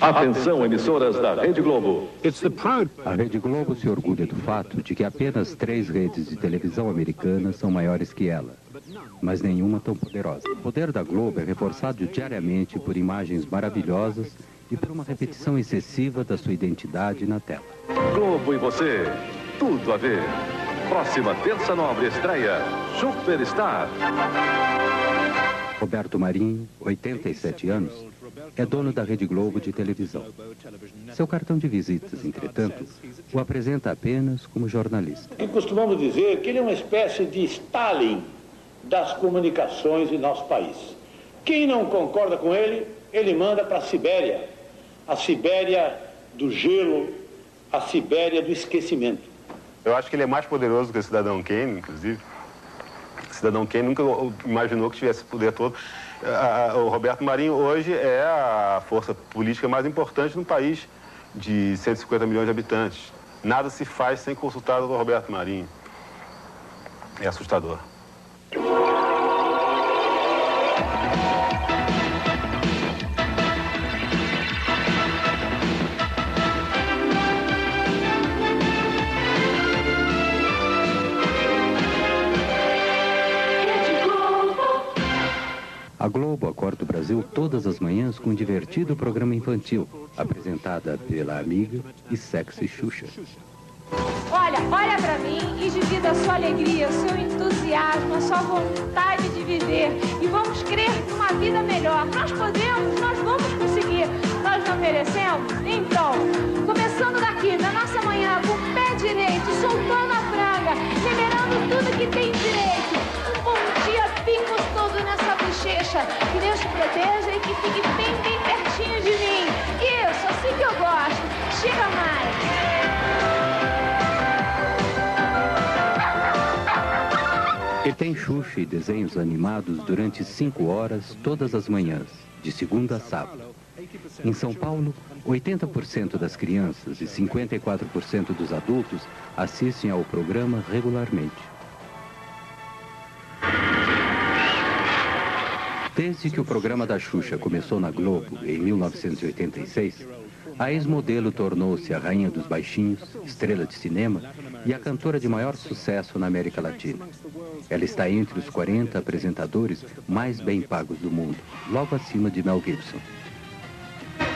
Atenção, emissoras da Rede Globo. A Rede Globo se orgulha do fato de que apenas 3 redes de televisão americanas são maiores que ela, mas nenhuma tão poderosa. O poder da Globo é reforçado diariamente por imagens maravilhosas e por uma repetição excessiva da sua identidade na tela. Globo e você, tudo a ver. Próxima terça nobre estreia, Superstar. Roberto Marinho, 87 anos, é dono da Rede Globo de televisão. Seu cartão de visitas, entretanto, o apresenta apenas como jornalista. E costumamos dizer que ele é uma espécie de Stalin das comunicações em nosso país. Quem não concorda com ele, ele manda para a Sibéria do gelo, a Sibéria do esquecimento. Eu acho que ele é mais poderoso que o Cidadão Kane, inclusive. O Cidadão Kane nunca imaginou que tivesse esse poder todo. O Roberto Marinho hoje é a força política mais importante no país de 150 milhões de habitantes. Nada se faz sem consultar o Roberto Marinho. É assustador. A Globo acorda o Brasil todas as manhãs com um divertido programa infantil, apresentada pela amiga e sexy Xuxa. Olha pra mim e divida a sua alegria, o seu entusiasmo, a sua vontade de viver. E vamos crer numa vida melhor. Nós podemos, nós vamos conseguir. Nós não merecemos? Então, começando daqui, na nossa manhã, com o pé direito, soltando a franga, liberando tudo que tem direito. Um bom dia bem gostoso nessa bochecha. Que Deus te proteja e que fique bem, bem pertinho de mim. Isso, assim que eu gosto. Chega mais. E tem Xuxa e desenhos animados durante 5 horas todas as manhãs, de segunda a sábado. Em São Paulo, 80% das crianças e 54% dos adultos assistem ao programa regularmente. Desde que o programa da Xuxa começou na Globo, em 1986, a ex-modelo tornou-se a rainha dos baixinhos, estrela de cinema e a cantora de maior sucesso na América Latina. Ela está entre os 40 apresentadores mais bem pagos do mundo, logo acima de Mel Gibson.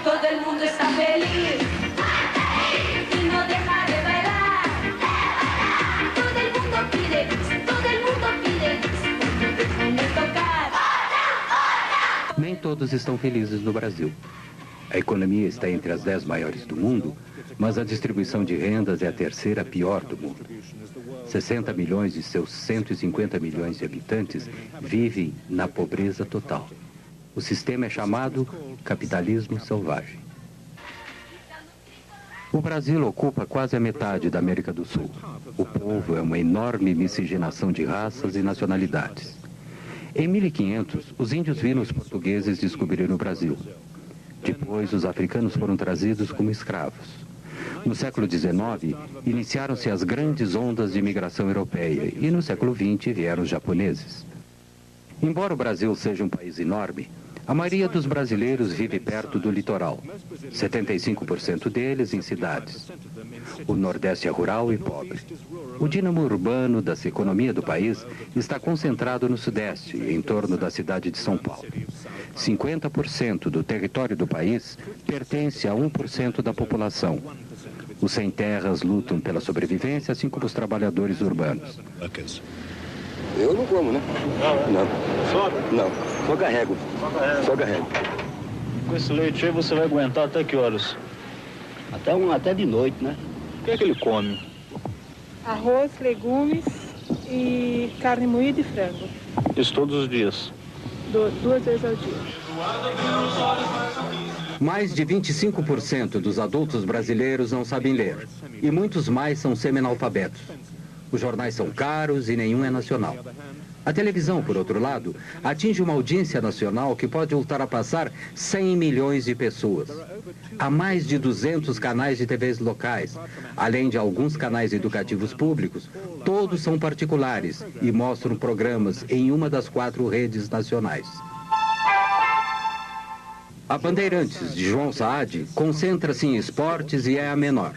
Todo mundo está feliz e não deixa de bailar. Todo mundo pide déjame tocar. Nem todos estão felizes no Brasil. A economia está entre as 10 maiores do mundo, mas a distribuição de rendas é a terceira pior do mundo. 60 milhões de seus 150 milhões de habitantes vivem na pobreza total. O sistema é chamado capitalismo selvagem. O Brasil ocupa quase a metade da América do Sul. O povo é uma enorme miscigenação de raças e nacionalidades. Em 1500, os índios viram os portugueses descobrirem o Brasil. Depois, os africanos foram trazidos como escravos. No século XIX, iniciaram-se as grandes ondas de imigração europeia e no século XX vieram os japoneses. Embora o Brasil seja um país enorme, a maioria dos brasileiros vive perto do litoral, 75% deles em cidades. O Nordeste é rural e pobre. O dínamo urbano da economia do país está concentrado no Sudeste, em torno da cidade de São Paulo. 50% do território do país pertence a 1% da população. Os sem-terras lutam pela sobrevivência, assim como os trabalhadores urbanos. Eu não como, né? Não. Só? Não. Só carrego. Só carrego. Com esse leite aí você vai aguentar até que horas? Até de noite, né? O que é que ele come? Arroz, legumes e carne moída e frango. Isso todos os dias? 2 vezes ao dia. Mais de 25% dos adultos brasileiros não sabem ler. E muitos mais são semi-analfabetos. Os jornais são caros e nenhum é nacional. A televisão, por outro lado, atinge uma audiência nacional que pode ultrapassar 100 milhões de pessoas. Há mais de 200 canais de TVs locais, além de alguns canais educativos públicos. Todos são particulares e mostram programas em uma das 4 redes nacionais. A Bandeirantes, de João Saad, concentra-se em esportes e é a menor.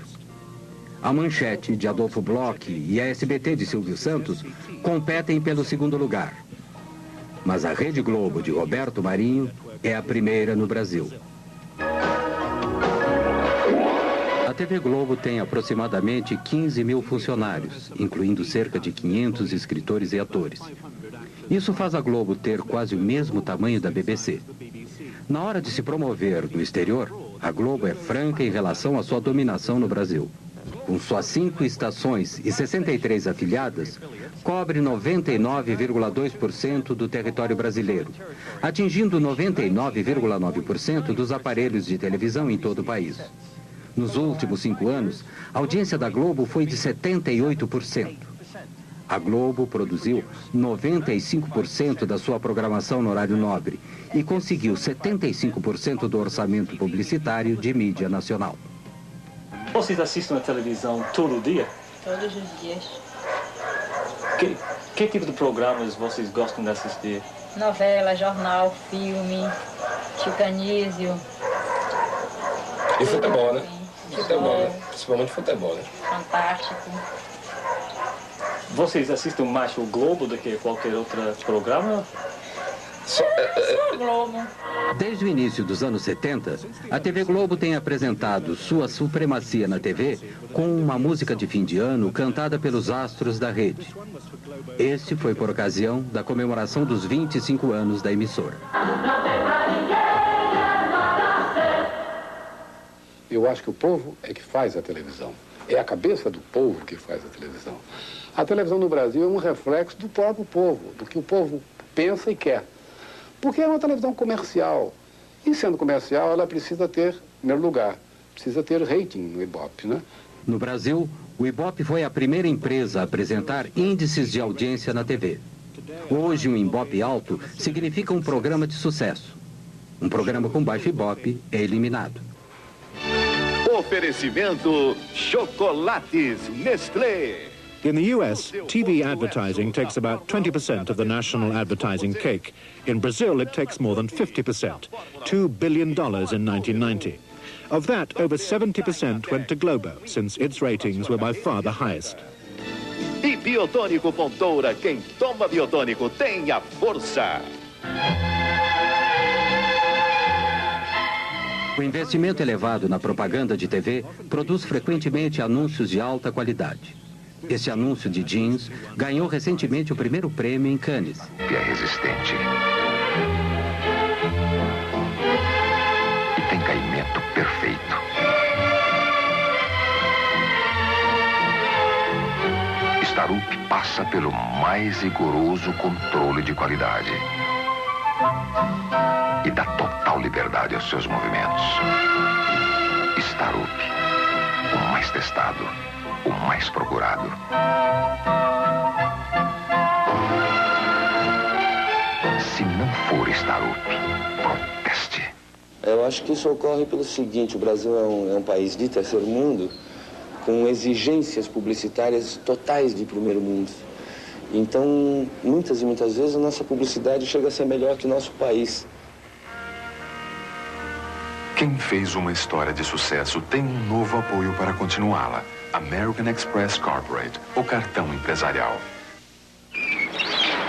A Manchete, de Adolfo Bloch, e a SBT, de Silvio Santos, competem pelo segundo lugar. Mas a Rede Globo, de Roberto Marinho, é a primeira no Brasil. A TV Globo tem aproximadamente 15 mil funcionários, incluindo cerca de 500 escritores e atores. Isso faz a Globo ter quase o mesmo tamanho da BBC. Na hora de se promover no exterior, a Globo é franca em relação à sua dominação no Brasil. Com suas 5 estações e 63 afiliadas, cobre 99,2% do território brasileiro, atingindo 99,9% dos aparelhos de televisão em todo o país. Nos últimos 5 anos, a audiência da Globo foi de 78%. A Globo produziu 95% da sua programação no horário nobre e conseguiu 75% do orçamento publicitário de mídia nacional. Vocês assistem a televisão todo dia? Todos os dias. Que tipo de programas vocês gostam de assistir? Novela, jornal, filme, Chico Anísio. E futebol, né? Futebol, né? Principalmente futebol, né? Fantástico. Vocês assistem mais o Globo do que qualquer outro programa? Só Globo. Desde o início dos anos 70, a TV Globo tem apresentado sua supremacia na TV com uma música de fim de ano cantada pelos astros da rede. Este foi por ocasião da comemoração dos 25 anos da emissora. Eu acho que o povo é que faz a televisão. É a cabeça do povo que faz a televisão. A televisão no Brasil é um reflexo do próprio povo, do que o povo pensa e quer. Porque é uma televisão comercial. E sendo comercial, ela precisa ter, em primeiro lugar, precisa ter rating no Ibope, né? No Brasil, o Ibope foi a primeira empresa a apresentar índices de audiência na TV. Hoje, um Ibope alto significa um programa de sucesso. Um programa com baixo Ibope é eliminado. Oferecimento Chocolates Nestlé. In the US, TV advertising takes about 20% of the national advertising cake. In Brazil, it takes more than 50%, $2 billion in 1990. Of that, over 70% went to Globo, since its ratings were by far the highest. E Biotônico Fontoura, quem toma Biotônico tem a força. O investimento elevado na propaganda de TV produz frequentemente anúncios de alta qualidade. Este anúncio de jeans ganhou recentemente o primeiro prêmio em Cannes. É resistente. E tem caimento perfeito. Starup passa pelo mais rigoroso controle de qualidade. E dá total liberdade aos seus movimentos. Starup, o mais testado, o mais procurado. Se não for Starup, proteste. Eu acho que isso ocorre pelo seguinte: o Brasil é um país de terceiro mundo com exigências publicitárias totais de primeiro mundo. Então, muitas e muitas vezes a nossa publicidade chega a ser melhor que o nosso país. Quem fez uma história de sucesso tem um novo apoio para continuá-la. American Express Corporate, o cartão empresarial.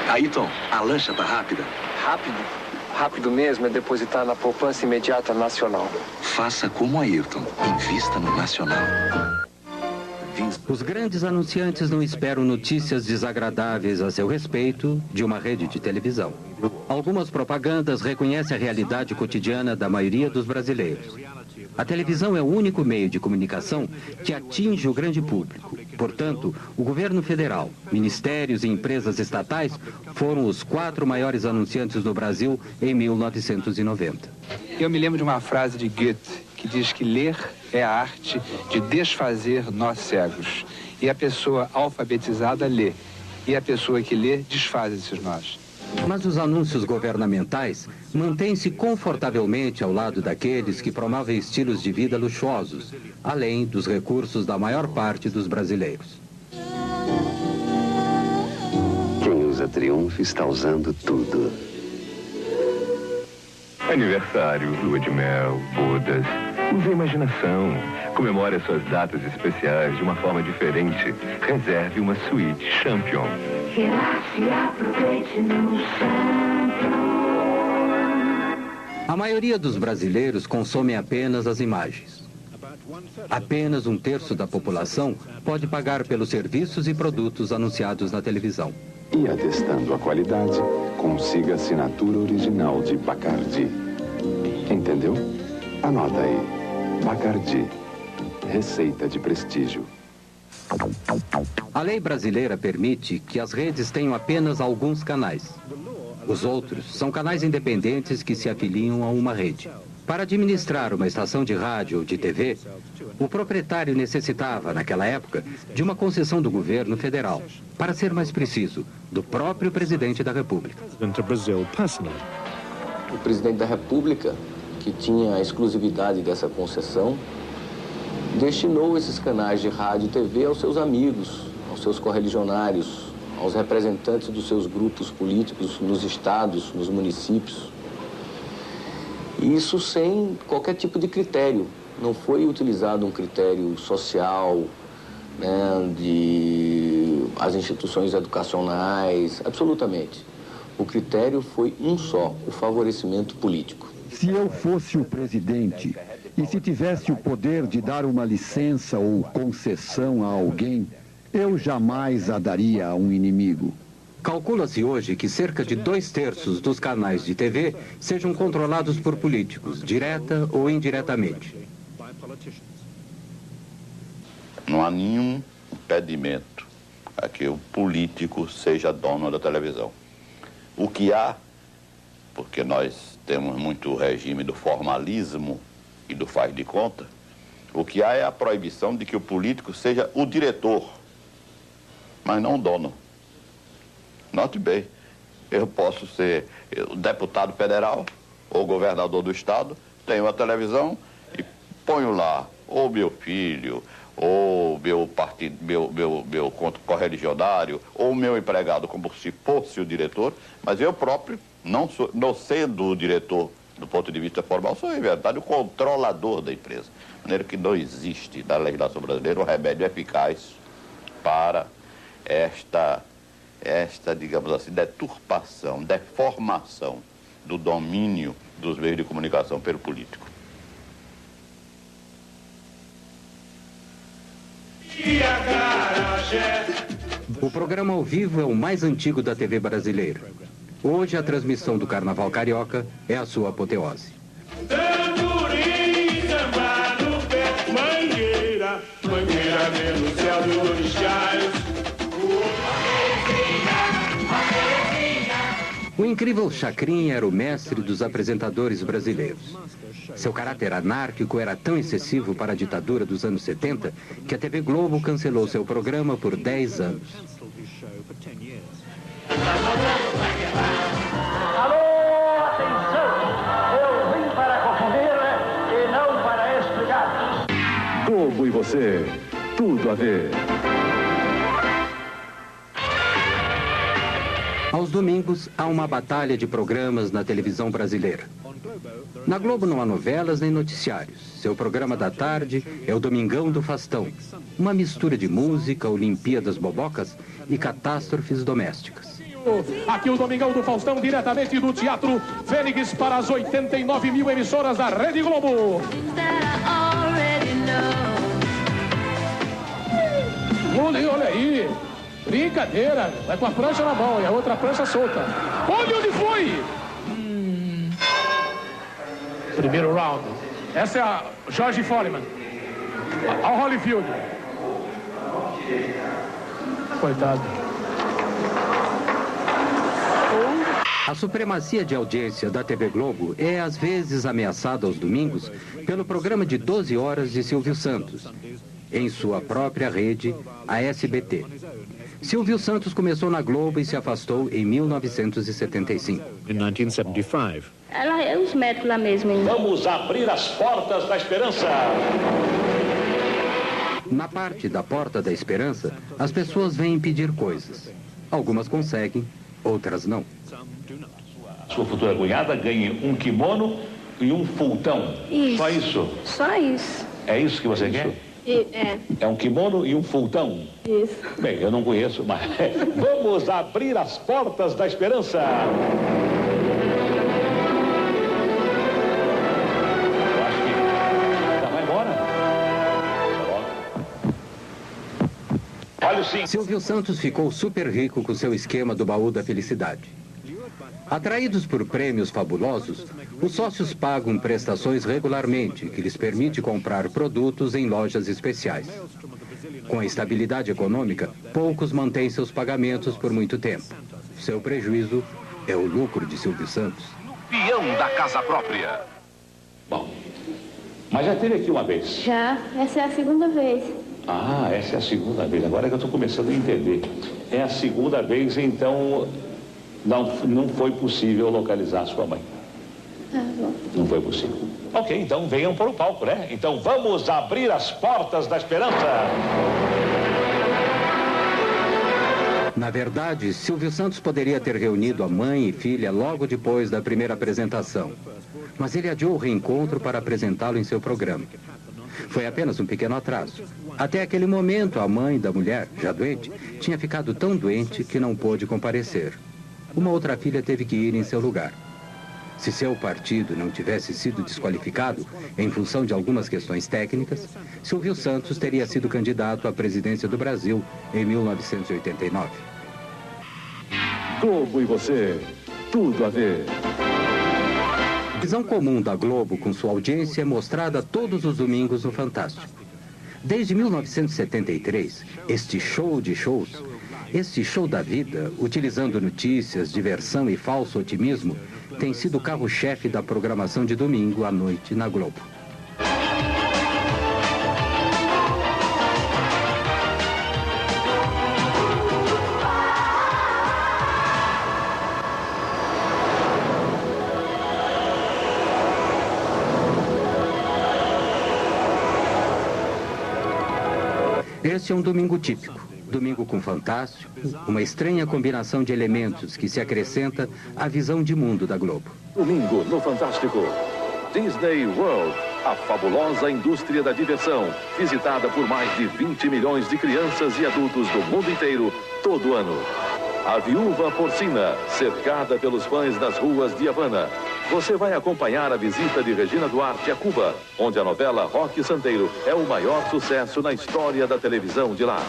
Ayrton, a lancha tá rápida. Rápido? Rápido mesmo é depositar na poupança imediata nacional. Faça como Ayrton, invista no Nacional. Os grandes anunciantes não esperam notícias desagradáveis a seu respeito de uma rede de televisão. Algumas propagandas reconhecem a realidade cotidiana da maioria dos brasileiros. A televisão é o único meio de comunicação que atinge o grande público. Portanto, o governo federal, ministérios e empresas estatais foram os 4 maiores anunciantes do Brasil em 1990. Eu me lembro de uma frase de Goethe que diz que ler é a arte de desfazer nós cegos. E a pessoa alfabetizada lê. E a pessoa que lê desfaz esses nós. Mas os anúncios governamentais mantêm-se confortavelmente ao lado daqueles que promovem estilos de vida luxuosos, além dos recursos da maior parte dos brasileiros. Quem usa Triunfo está usando tudo. Aniversário, lua de mel, bodas. Use a imaginação. Comemore as suas datas especiais de uma forma diferente. Reserve uma suíte Champion. Relaxe e aproveite no Champion. A maioria dos brasileiros consomem apenas as imagens. Apenas 1/3 da população pode pagar pelos serviços e produtos anunciados na televisão. E atestando a qualidade, consiga a assinatura original de Bacardi. Entendeu? Anota aí. Bacardi. Receita de prestígio. A lei brasileira permite que as redes tenham apenas alguns canais. Os outros são canais independentes que se afiliam a uma rede. Para administrar uma estação de rádio ou de TV, o proprietário necessitava, naquela época, de uma concessão do governo federal. Para ser mais preciso, do próprio presidente da República. O presidente da República, que tinha a exclusividade dessa concessão, destinou esses canais de rádio e TV aos seus amigos, aos seus correligionários, aos representantes dos seus grupos políticos nos estados, nos municípios. Isso sem qualquer tipo de critério. Não foi utilizado um critério social, né, de as instituições educacionais, absolutamente. O critério foi um só, o favorecimento político. Se eu fosse o presidente e se tivesse o poder de dar uma licença ou concessão a alguém, eu jamais a daria a um inimigo. Calcula-se hoje que cerca de 2/3 dos canais de TV sejam controlados por políticos, direta ou indiretamente. Não há nenhum impedimento a que o político seja dono da televisão. O que há, porque nós temos muito o regime do formalismo e do faz de conta, o que há é a proibição de que o político seja o diretor, mas não o dono. Note bem, eu posso ser deputado federal ou governador do estado, tenho a televisão e ponho lá ou meu filho, ou meu partido, meu correligionário, ou meu empregado, como se fosse o diretor, mas eu próprio, não sendo o diretor do ponto de vista formal, sou, em verdade, o controlador da empresa. De maneira que não existe na legislação brasileira um remédio eficaz para esta, digamos assim, deturpação, deformação do domínio dos meios de comunicação pelo político. O programa ao vivo é o mais antigo da TV brasileira. Hoje, a transmissão do Carnaval Carioca é a sua apoteose. Tamborim, samba no pé, mangueira, mangueira no céu dos orixás. O incrível Chacrinha era o mestre dos apresentadores brasileiros. Seu caráter anárquico era tão excessivo para a ditadura dos anos 70 que a TV Globo cancelou seu programa por 10 anos. Alô, atenção! Eu vim para confundir e não para explicar. Globo e você, tudo a ver. Aos domingos, há uma batalha de programas na televisão brasileira. Na Globo não há novelas nem noticiários. Seu programa da tarde é o Domingão do Faustão. Uma mistura de música, Olimpíadas Bobocas e catástrofes domésticas. Aqui o Domingão do Faustão, diretamente do Teatro Fênix para as 89 mil emissoras da Rede Globo. Olha aí. Brincadeira, vai com a prancha na mão e a outra prancha solta. Olha onde foi! Primeiro round. Essa é a George Foreman. Ao Holyfield. Coitado. A supremacia de audiência da TV Globo é às vezes ameaçada aos domingos pelo programa de 12 horas de Silvio Santos, em sua própria rede, a SBT. Silvio Santos começou na Globo e se afastou em 1975. In 1975. Ela é os médicos lá mesmo, hein? Vamos abrir as portas da esperança. Na parte da Porta da Esperança, as pessoas vêm pedir coisas. Algumas conseguem, outras não. Sua futura cunhada ganhe um kimono e um fultão. Isso. Só isso? Só isso. É isso que você quer? É um kimono e um fultão? Isso. Bem, eu não conheço, mas vamos abrir as portas da esperança. Eu acho que já vai embora. Olha o sim. Silvio Santos ficou super rico com seu esquema do baú da felicidade. Atraídos por prêmios fabulosos, os sócios pagam prestações regularmente, que lhes permite comprar produtos em lojas especiais. Com a estabilidade econômica, poucos mantêm seus pagamentos por muito tempo. Seu prejuízo é o lucro de Silvio Santos. Peão da casa própria. Bom, mas já teve aqui uma vez. Já, essa é a segunda vez. Ah, essa é a segunda vez. Agora é que eu estou começando a entender. É a segunda vez, então não foi possível localizar sua mãe. Ah, bom. Não foi possível. Ok, então venham para o palco, né? Então vamos abrir as portas da esperança. Na verdade, Silvio Santos poderia ter reunido a mãe e filha logo depois da primeira apresentação. Mas ele adiou o reencontro para apresentá-lo em seu programa. Foi apenas um pequeno atraso. Até aquele momento, a mãe da mulher, já doente, tinha ficado tão doente que não pôde comparecer. Uma outra filha teve que ir em seu lugar. Se seu partido não tivesse sido desqualificado em função de algumas questões técnicas, Silvio Santos teria sido candidato à presidência do Brasil em 1989. Globo e você, tudo a ver. A visão comum da Globo com sua audiência é mostrada todos os domingos no Fantástico. Desde 1973, este show de shows, este show da vida, utilizando notícias, diversão e falso otimismo, tem sido o carro-chefe da programação de domingo à noite na Globo. Este é um domingo típico. Domingo com Fantástico, uma estranha combinação de elementos que se acrescenta à visão de mundo da Globo. Domingo no Fantástico. Disney World, a fabulosa indústria da diversão, visitada por mais de 20 milhões de crianças e adultos do mundo inteiro, todo ano. A Viúva Porcina, cercada pelos fãs nas ruas de Havana. Você vai acompanhar a visita de Regina Duarte a Cuba, onde a novela Roque Santeiro é o maior sucesso na história da televisão de lá.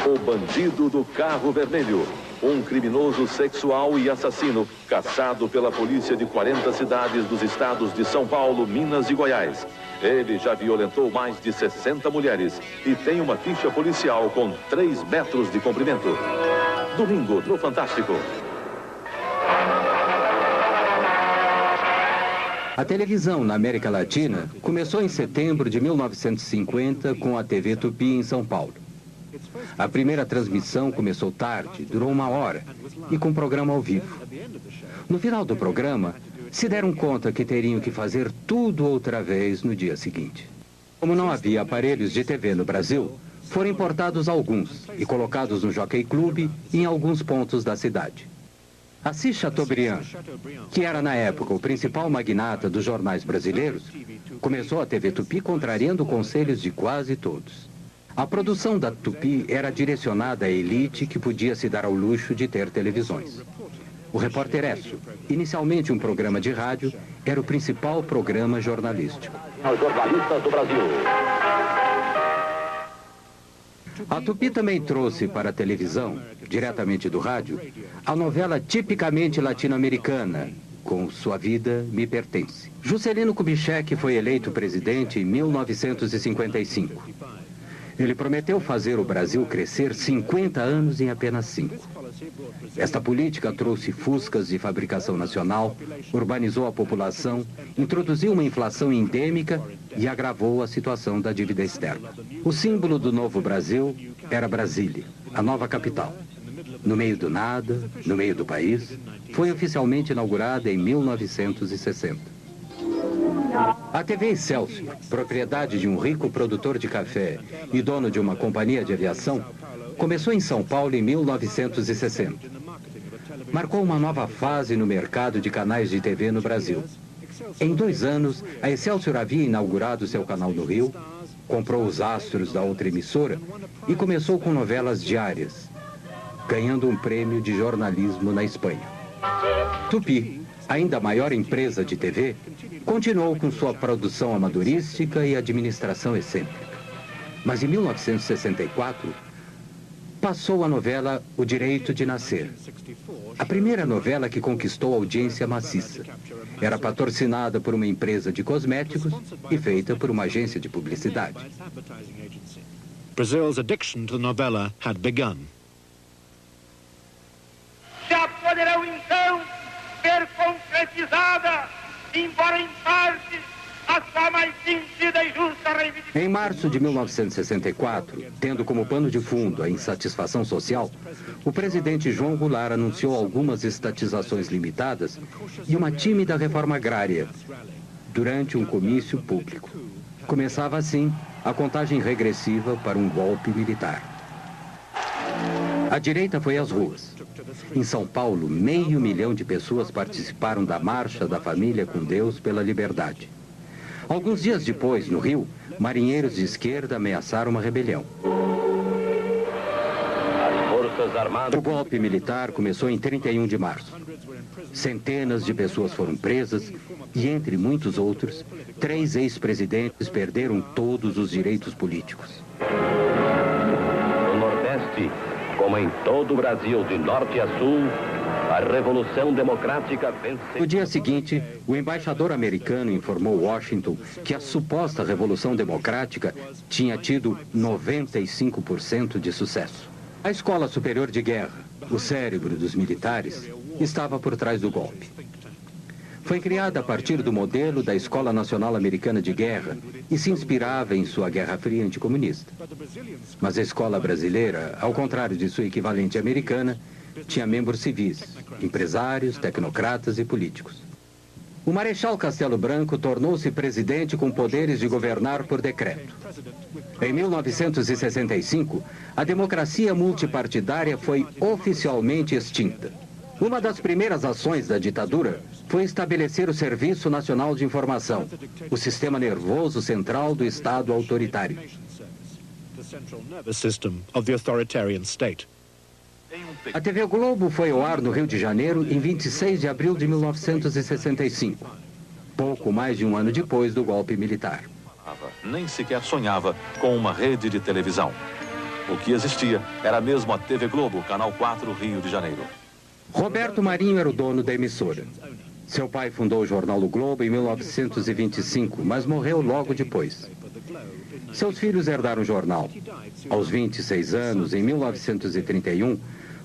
O Bandido do Carro Vermelho, um criminoso sexual e assassino caçado pela polícia de 40 cidades dos estados de São Paulo, Minas e Goiás. Ele já violentou mais de 60 mulheres e tem uma ficha policial com 3 metros de comprimento. Domingo no Fantástico. A televisão na América Latina começou em setembro de 1950 com a TV Tupi em São Paulo. A primeira transmissão começou tarde, durou 1 hora, e com programa ao vivo. No final do programa, se deram conta que teriam que fazer tudo outra vez no dia seguinte. Como não havia aparelhos de TV no Brasil, foram importados alguns e colocados no Jockey Club em alguns pontos da cidade. Assis Chateaubriand, que era na época o principal magnata dos jornais brasileiros, começou a TV Tupi contrariando conselhos de quase todos. A produção da Tupi era direcionada à elite que podia se dar ao luxo de ter televisões. O Repórter Écio, inicialmente um programa de rádio, era o principal programa jornalístico. Os jornalistas do Brasil. A Tupi também trouxe para a televisão, diretamente do rádio, a novela tipicamente latino-americana, Com Sua Vida Me Pertence. Juscelino Kubitschek foi eleito presidente em 1955. Ele prometeu fazer o Brasil crescer 50 anos em apenas 5. Esta política trouxe fuscas de fabricação nacional, urbanizou a população, introduziu uma inflação endêmica e agravou a situação da dívida externa. O símbolo do novo Brasil era Brasília, a nova capital. No meio do nada, no meio do país, foi oficialmente inaugurada em 1960. A TV Excelsior, propriedade de um rico produtor de café e dono de uma companhia de aviação, começou em São Paulo em 1960. marcou uma nova fase no mercado de canais de TV no Brasil. Em 2 anos, a Excelsior havia inaugurado seu canal no Rio, comprou os astros da outra emissora e começou com novelas diárias, ganhando um prêmio de jornalismo na Espanha. Tupi, ainda maior empresa de TV, continuou com sua produção amadorística e administração excêntrica. Mas em 1964, passou a novela O Direito de Nascer. A primeira novela que conquistou audiência maciça. Era patrocinada por uma empresa de cosméticos e feita por uma agência de publicidade. Brazil's addiction to the novela had begun. Já poderão então ver concretizada, embora em parte, a sua mais sentida e justa reivindicação. Em março de 1964, tendo como pano de fundo a insatisfação social, o presidente João Goulart anunciou algumas estatizações limitadas e uma tímida reforma agrária durante um comício público. Começava assim a contagem regressiva para um golpe militar. A direita foi às ruas. Em São Paulo, 500 mil de pessoas participaram da Marcha da Família com Deus pela Liberdade. Alguns dias depois, no Rio, marinheiros de esquerda ameaçaram uma rebelião. O golpe militar começou em 31 de março. Centenas de pessoas foram presas e, entre muitos outros, 3 ex-presidentes perderam todos os direitos políticos. No Nordeste, como em todo o Brasil, de norte a sul, a Revolução Democrática venceu. No dia seguinte, o embaixador americano informou Washington que a suposta Revolução Democrática tinha tido 95% de sucesso. A Escola Superior de Guerra, o cérebro dos militares, estava por trás do golpe. Foi criada a partir do modelo da Escola Nacional Americana de Guerra e se inspirava em sua Guerra Fria anticomunista. Mas a escola brasileira, ao contrário de sua equivalente americana, tinha membros civis, empresários, tecnocratas e políticos. O Marechal Castelo Branco tornou-se presidente com poderes de governar por decreto. Em 1965, a democracia multipartidária foi oficialmente extinta. Uma das primeiras ações da ditadura foi estabelecer o Serviço Nacional de Informação, o sistema nervoso central do Estado autoritário. A TV Globo foi ao ar no Rio de Janeiro em 26 de abril de 1965, pouco mais de um ano depois do golpe militar. Nem sequer sonhava com uma rede de televisão. O que existia era mesmo a TV Globo, Canal 4, Rio de Janeiro. Roberto Marinho era o dono da emissora. Seu pai fundou o jornal O Globo em 1925, mas morreu logo depois. Seus filhos herdaram o jornal. Aos 26 anos, em 1931,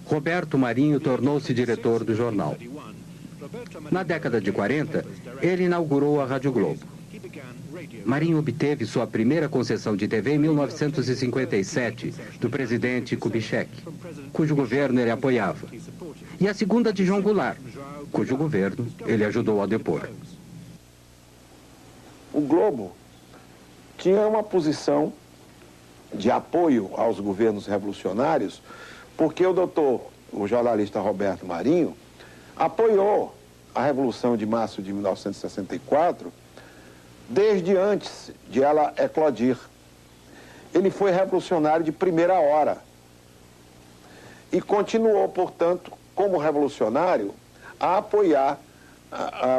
Roberto Marinho tornou-se diretor do jornal. Na década de 40, ele inaugurou a Rádio Globo. Marinho obteve sua primeira concessão de TV em 1957, do presidente Kubitschek, cujo governo ele apoiava, e a segunda de João Goulart, cujo governo ele ajudou a depor. O Globo tinha uma posição de apoio aos governos revolucionários, porque o jornalista Roberto Marinho, apoiou a Revolução de Março de 1964, desde antes de ela eclodir. Ele foi revolucionário de primeira hora e continuou, portanto, como revolucionário, a apoiar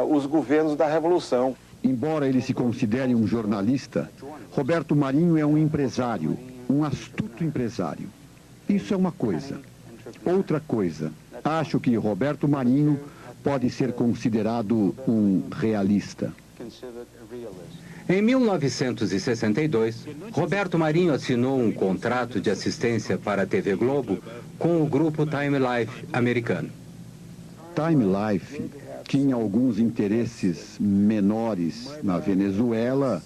os governos da Revolução. Embora ele se considere um jornalista, Roberto Marinho é um empresário, um astuto empresário. Isso é uma coisa. Outra coisa, acho que Roberto Marinho pode ser considerado um realista. Em 1962, Roberto Marinho assinou um contrato de assistência para a TV Globo com o grupo Time Life americano. Time Life tinha alguns interesses menores na Venezuela,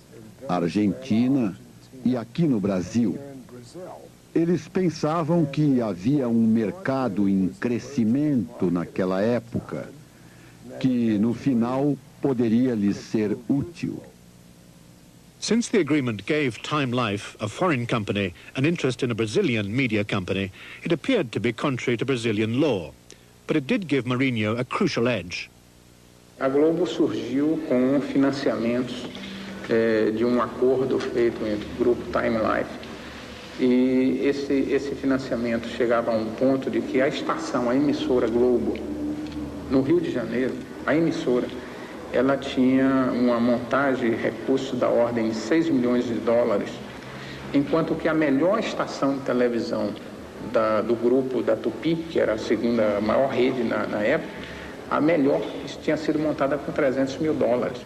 Argentina e aqui no Brasil. Eles pensavam que havia um mercado em crescimento naquela época, que no final poderia lhes ser útil. Since the agreement gave Time Life, a foreign company, an interest in a Brazilian media company, it appeared to be contrary to Brazilian law. but it did give Marinho a crucial edge. A Globo surgiu com financiamentos de um acordo feito entre o grupo Time Life. E esse financiamento chegava a um ponto de que a estação, a emissora Globo, no Rio de Janeiro, a emissora, ela tinha uma montagem de recursos da ordem de 6 milhões de dólares, enquanto que a melhor estação de televisão do grupo da Tupi, que era a segunda maior rede na época, a melhor tinha sido montada com 300 mil dólares.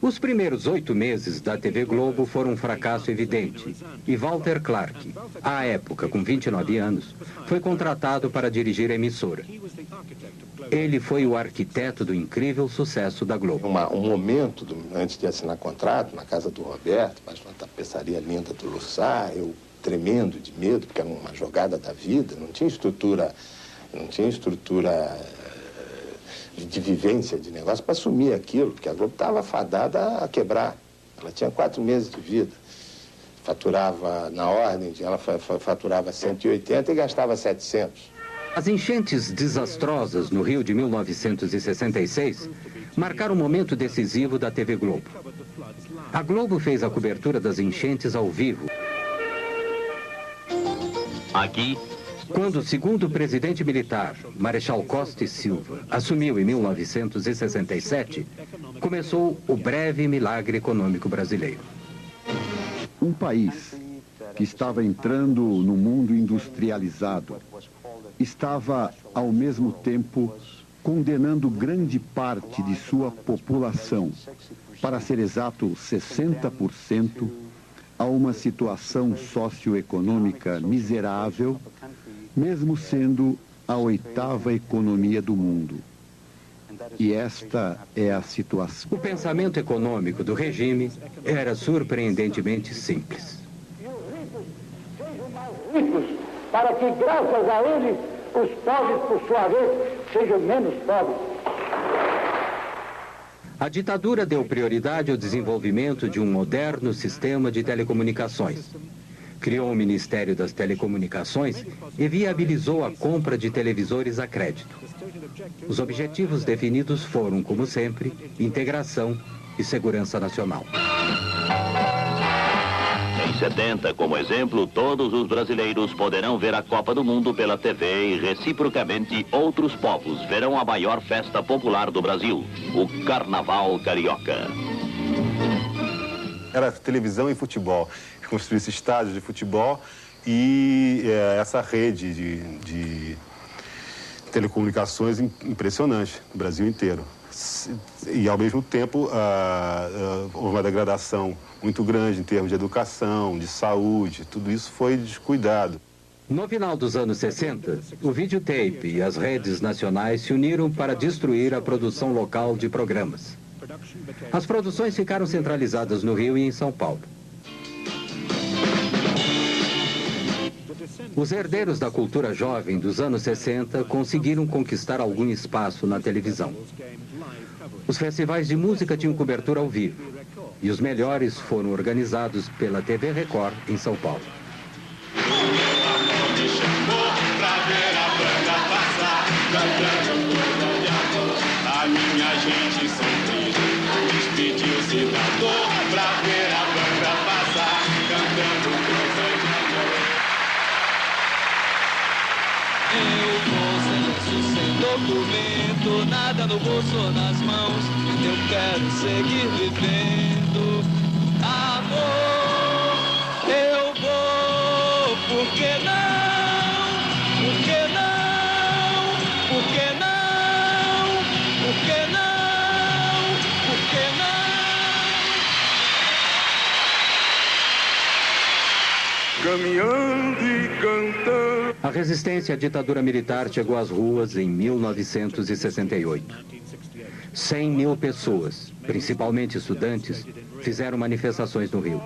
Os primeiros 8 meses da TV Globo foram um fracasso evidente. E Walter Clark, à época com 29 anos, foi contratado para dirigir a emissora. Ele foi o arquiteto do incrível sucesso da Globo. Um momento, antes de assinar contrato, na casa do Roberto, mas uma tapeçaria linda do Lussá, eu tremendo de medo, porque era uma jogada da vida, não tinha estrutura de vivência de negócio para assumir aquilo, porque a Globo estava fadada a quebrar. Ela tinha 4 meses de vida. Faturava, na ordem, ela faturava 180 e gastava 700. As enchentes desastrosas no Rio de 1966 marcaram um momento decisivo da TV Globo. A Globo fez a cobertura das enchentes ao vivo. Aqui, quando o segundo presidente militar, Marechal Costa e Silva, assumiu em 1967, começou o breve milagre econômico brasileiro. Um país que estava entrando no mundo industrializado estava, ao mesmo tempo, condenando grande parte de sua população, para ser exato 60%, a uma situação socioeconômica miserável, mesmo sendo a 8ª economia do mundo. E esta é a situação. O pensamento econômico do regime era surpreendentemente simples. Ricos, para que, graças a eles, os pobres, por sua vez, sejam menos pobres. A ditadura deu prioridade ao desenvolvimento de um moderno sistema de telecomunicações. Criou o Ministério das Telecomunicações e viabilizou a compra de televisores a crédito. Os objetivos definidos foram, como sempre, integração e segurança nacional. Em 70, como exemplo, todos os brasileiros poderão ver a Copa do Mundo pela TV e, reciprocamente, outros povos verão a maior festa popular do Brasil, o Carnaval Carioca. Era televisão e futebol. Construiu esse estádio de futebol e essa rede de telecomunicações impressionante no Brasil inteiro. E, ao mesmo tempo, houve uma degradação muito grande em termos de educação, de saúde, tudo isso foi descuidado. No final dos anos 60, o videotape e as redes nacionais se uniram para destruir a produção local de programas. As produções ficaram centralizadas no Rio e em São Paulo. Os herdeiros da cultura jovem dos anos 60 conseguiram conquistar algum espaço na televisão. Os festivais de música tinham cobertura ao vivo, e os melhores foram organizados pela TV Record, em São Paulo. A minha gente sofrida despediu-se da dor pra ver a banda passar, cantando coisas de amor. Eu vou sem documento, nada no bolso ou nas mãos. Eu quero seguir vivendo. Amor, eu vou, por que não? Por que não? Por que não? Por que não? Por que não? Caminhando e cantando. A resistência à ditadura militar chegou às ruas em 1968. 100 mil pessoas, principalmente estudantes, fizeram manifestações no Rio.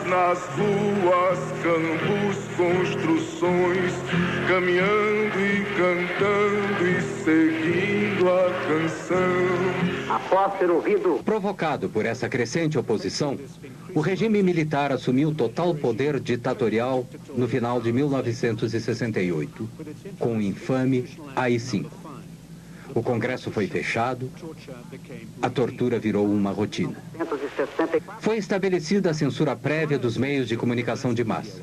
Nas ruas, campos, construções, caminhando e cantando e seguindo a canção. Após ter ouvido... Provocado por essa crescente oposição, o regime militar assumiu total poder ditatorial no final de 1968, com o infame AI-5. O Congresso foi fechado, a tortura virou uma rotina. Foi estabelecida a censura prévia dos meios de comunicação de massa.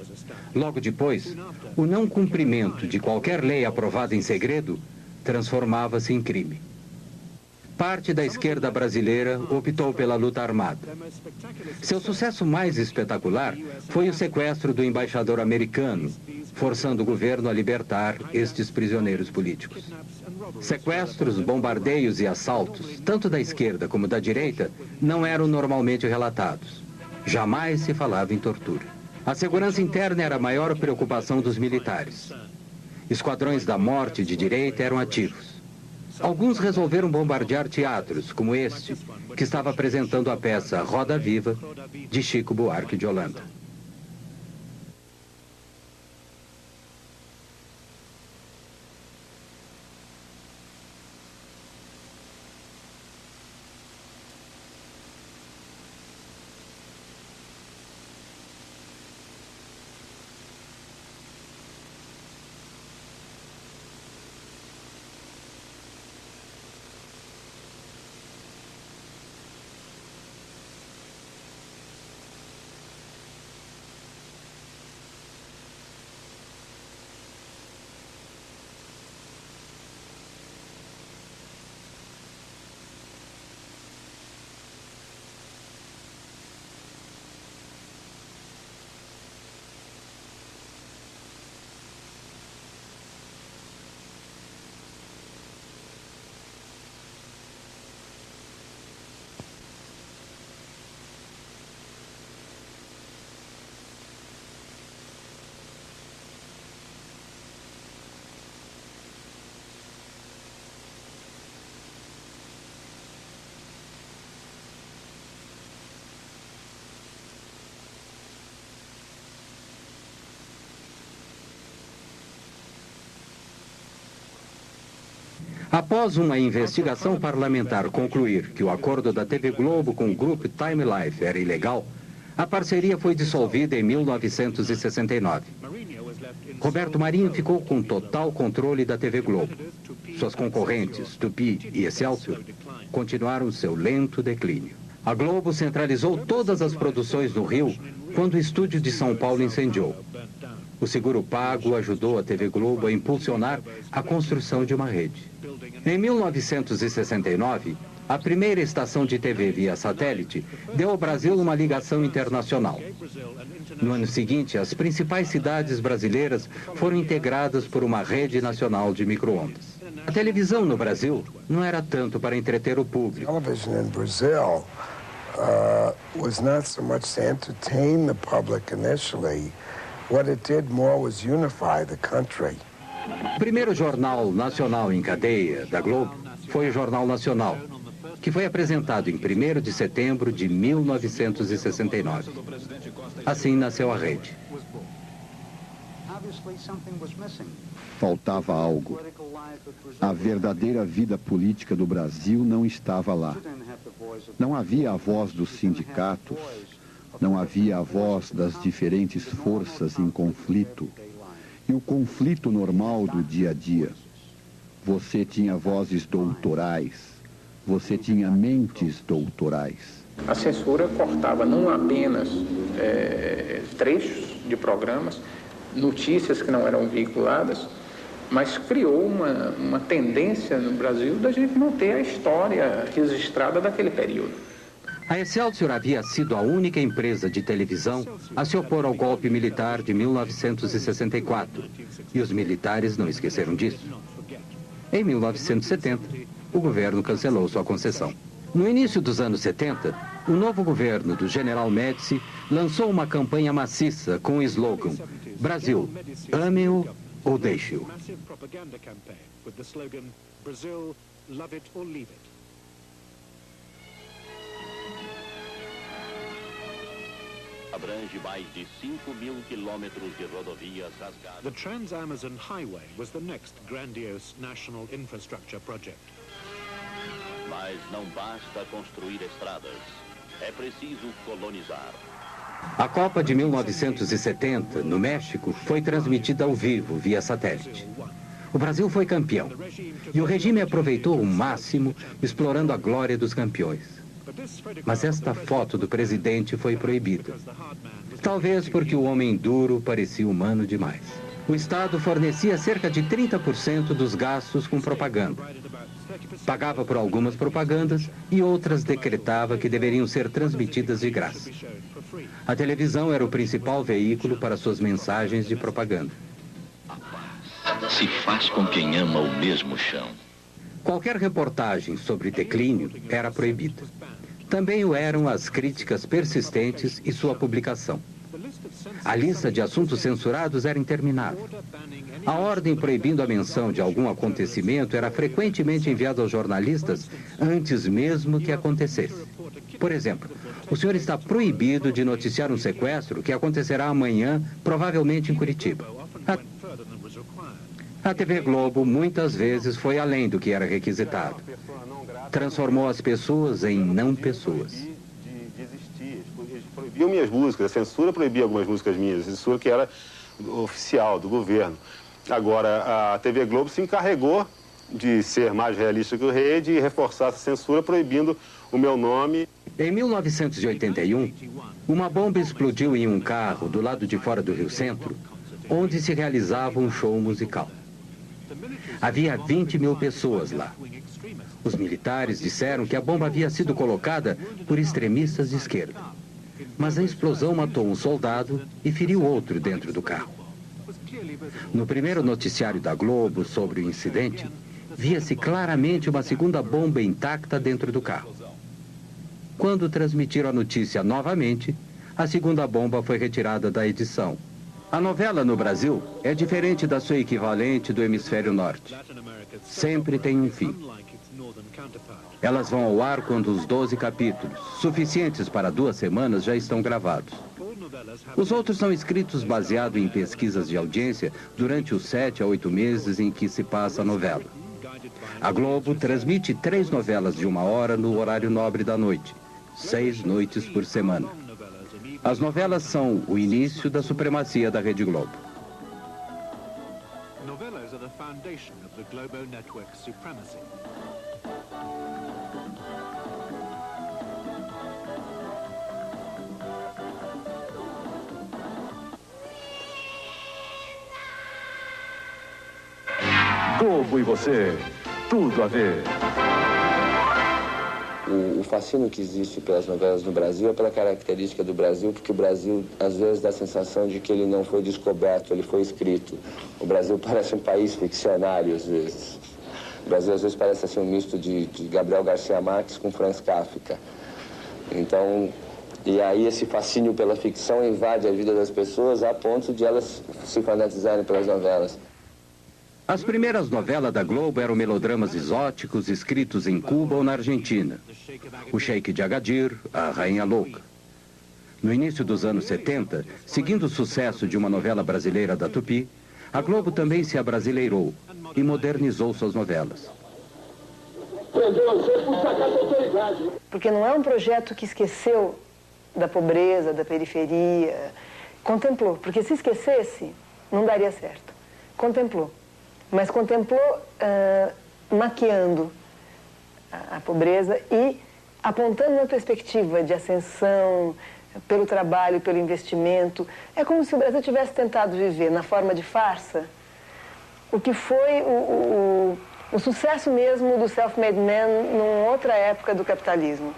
Logo depois, o não cumprimento de qualquer lei aprovada em segredo transformava-se em crime. Parte da esquerda brasileira optou pela luta armada. Seu sucesso mais espetacular foi o sequestro do embaixador americano, forçando o governo a libertar estes prisioneiros políticos. Sequestros, bombardeios e assaltos, tanto da esquerda como da direita, não eram normalmente relatados. Jamais se falava em tortura. A segurança interna era a maior preocupação dos militares. Esquadrões da morte de direita eram ativos. Alguns resolveram bombardear teatros, como este, que estava apresentando a peça Roda Viva, de Chico Buarque de Holanda. Após uma investigação parlamentar concluir que o acordo da TV Globo com o grupo Time Life era ilegal, a parceria foi dissolvida em 1969. Roberto Marinho ficou com total controle da TV Globo. Suas concorrentes, Tupi e Excelsior, continuaram seu lento declínio. A Globo centralizou todas as produções no Rio quando o estúdio de São Paulo incendiou. O seguro pago ajudou a TV Globo a impulsionar a construção de uma rede. Em 1969, a primeira estação de TV via satélite deu ao Brasil uma ligação internacional. No ano seguinte, as principais cidades brasileiras foram integradas por uma rede nacional de micro-ondas. A televisão no Brasil não era tanto para entreter o público. Television in Brazil was not so much to entertain the public initially. What it did more was unify the country. O primeiro jornal nacional em cadeia da Globo foi o Jornal Nacional, que foi apresentado em 1º de setembro de 1969. Assim nasceu a rede. Faltava algo. A verdadeira vida política do Brasil não estava lá. Não havia a voz dos sindicatos, não havia a voz das diferentes forças em conflito e o conflito normal do dia a dia. Você tinha vozes doutorais, você tinha mentes doutorais. A censura cortava não apenas trechos de programas, notícias que não eram veiculadas, mas criou uma tendência no Brasil da gente não ter a história registrada daquele período. A Excelsior havia sido a única empresa de televisão a se opor ao golpe militar de 1964, e os militares não esqueceram disso. Em 1970, o governo cancelou sua concessão. No início dos anos 70, o novo governo do General Médici lançou uma campanha maciça com o slogan Brasil, ame-o ou deixe-o. Abrange mais de 5.000 quilômetros de rodovias rasgadas. The Trans-Amazon Highway was the next grandiose national infrastructure project. Mas não basta construir estradas, é preciso colonizar. A Copa de 1970, no México, foi transmitida ao vivo, via satélite. O Brasil foi campeão. E o regime aproveitou o máximo, explorando a glória dos campeões. Mas esta foto do presidente foi proibida. Talvez porque o homem duro parecia humano demais. O Estado fornecia cerca de 30% dos gastos com propaganda. Pagava por algumas propagandas e outras decretava que deveriam ser transmitidas de graça. A televisão era o principal veículo para suas mensagens de propaganda. Se faz com quem ama o mesmo chão. Qualquer reportagem sobre declínio era proibida. Também o eram as críticas persistentes e sua publicação. A lista de assuntos censurados era interminável. A ordem proibindo a menção de algum acontecimento era frequentemente enviada aos jornalistas antes mesmo que acontecesse. Por exemplo, o senhor está proibido de noticiar um sequestro que acontecerá amanhã, provavelmente em Curitiba. A TV Globo muitas vezes foi além do que era requisitado. Transformou as pessoas em não pessoas. Proibiam minhas músicas, a censura proibia algumas músicas minhas, a censura que era oficial, do governo. Agora, a TV Globo se encarregou de ser mais realista que o rei e de reforçar essa censura, proibindo o meu nome. Em 1981, uma bomba explodiu em um carro do lado de fora do Rio Centro, onde se realizava um show musical. Havia 20 mil pessoas lá. Os militares disseram que a bomba havia sido colocada por extremistas de esquerda. Mas a explosão matou um soldado e feriu outro dentro do carro. No primeiro noticiário da Globo sobre o incidente, via-se claramente uma segunda bomba intacta dentro do carro. Quando transmitiram a notícia novamente, a segunda bomba foi retirada da edição. A novela no Brasil é diferente da sua equivalente do hemisfério norte. Sempre tem um fim. Elas vão ao ar quando os 12 capítulos, suficientes para 2 semanas, já estão gravados. Os outros são escritos baseado em pesquisas de audiência durante os 7 a 8 meses em que se passa a novela. A Globo transmite 3 novelas de 1 hora no horário nobre da noite, 6 noites por semana. As novelas são o início da supremacia da Rede Globo. Novelas are the foundation of the Globo network's supremacy. Globo e você, tudo a ver. O fascínio que existe pelas novelas no Brasil é pela característica do Brasil, porque o Brasil, às vezes, dá a sensação de que ele não foi descoberto, ele foi escrito. O Brasil parece um país ficcionário, às vezes. O Brasil, às vezes, parece assim, um misto de Gabriel Garcia Marques com Franz Kafka. Então, e aí esse fascínio pela ficção invade a vida das pessoas a ponto de elas se fanatizarem pelas novelas. As primeiras novelas da Globo eram melodramas exóticos escritos em Cuba ou na Argentina. O Sheik de Agadir, a Rainha Louca. No início dos anos 70, seguindo o sucesso de uma novela brasileira da Tupi, a Globo também se abrasileirou e modernizou suas novelas. Porque não é um projeto que esqueceu da pobreza, da periferia. Contemplou, porque se esquecesse, não daria certo. Contemplou. Mas contemplou maquiando a pobreza e apontando uma perspectiva de ascensão pelo trabalho, pelo investimento. É como se o Brasil tivesse tentado viver na forma de farsa o que foi o sucesso mesmo do self-made man numa outra época do capitalismo.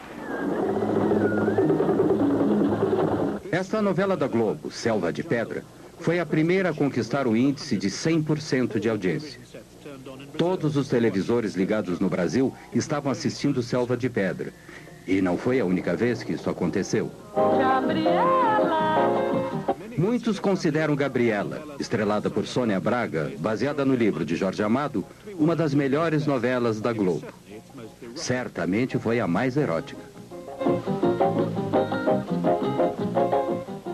Esta novela da Globo, Selva de Pedra, foi a primeira a conquistar o índice de 100% de audiência. Todos os televisores ligados no Brasil estavam assistindo Selva de Pedra. E não foi a única vez que isso aconteceu. Muitos consideram Gabriela, estrelada por Sônia Braga, baseada no livro de Jorge Amado, uma das melhores novelas da Globo. Certamente foi a mais erótica.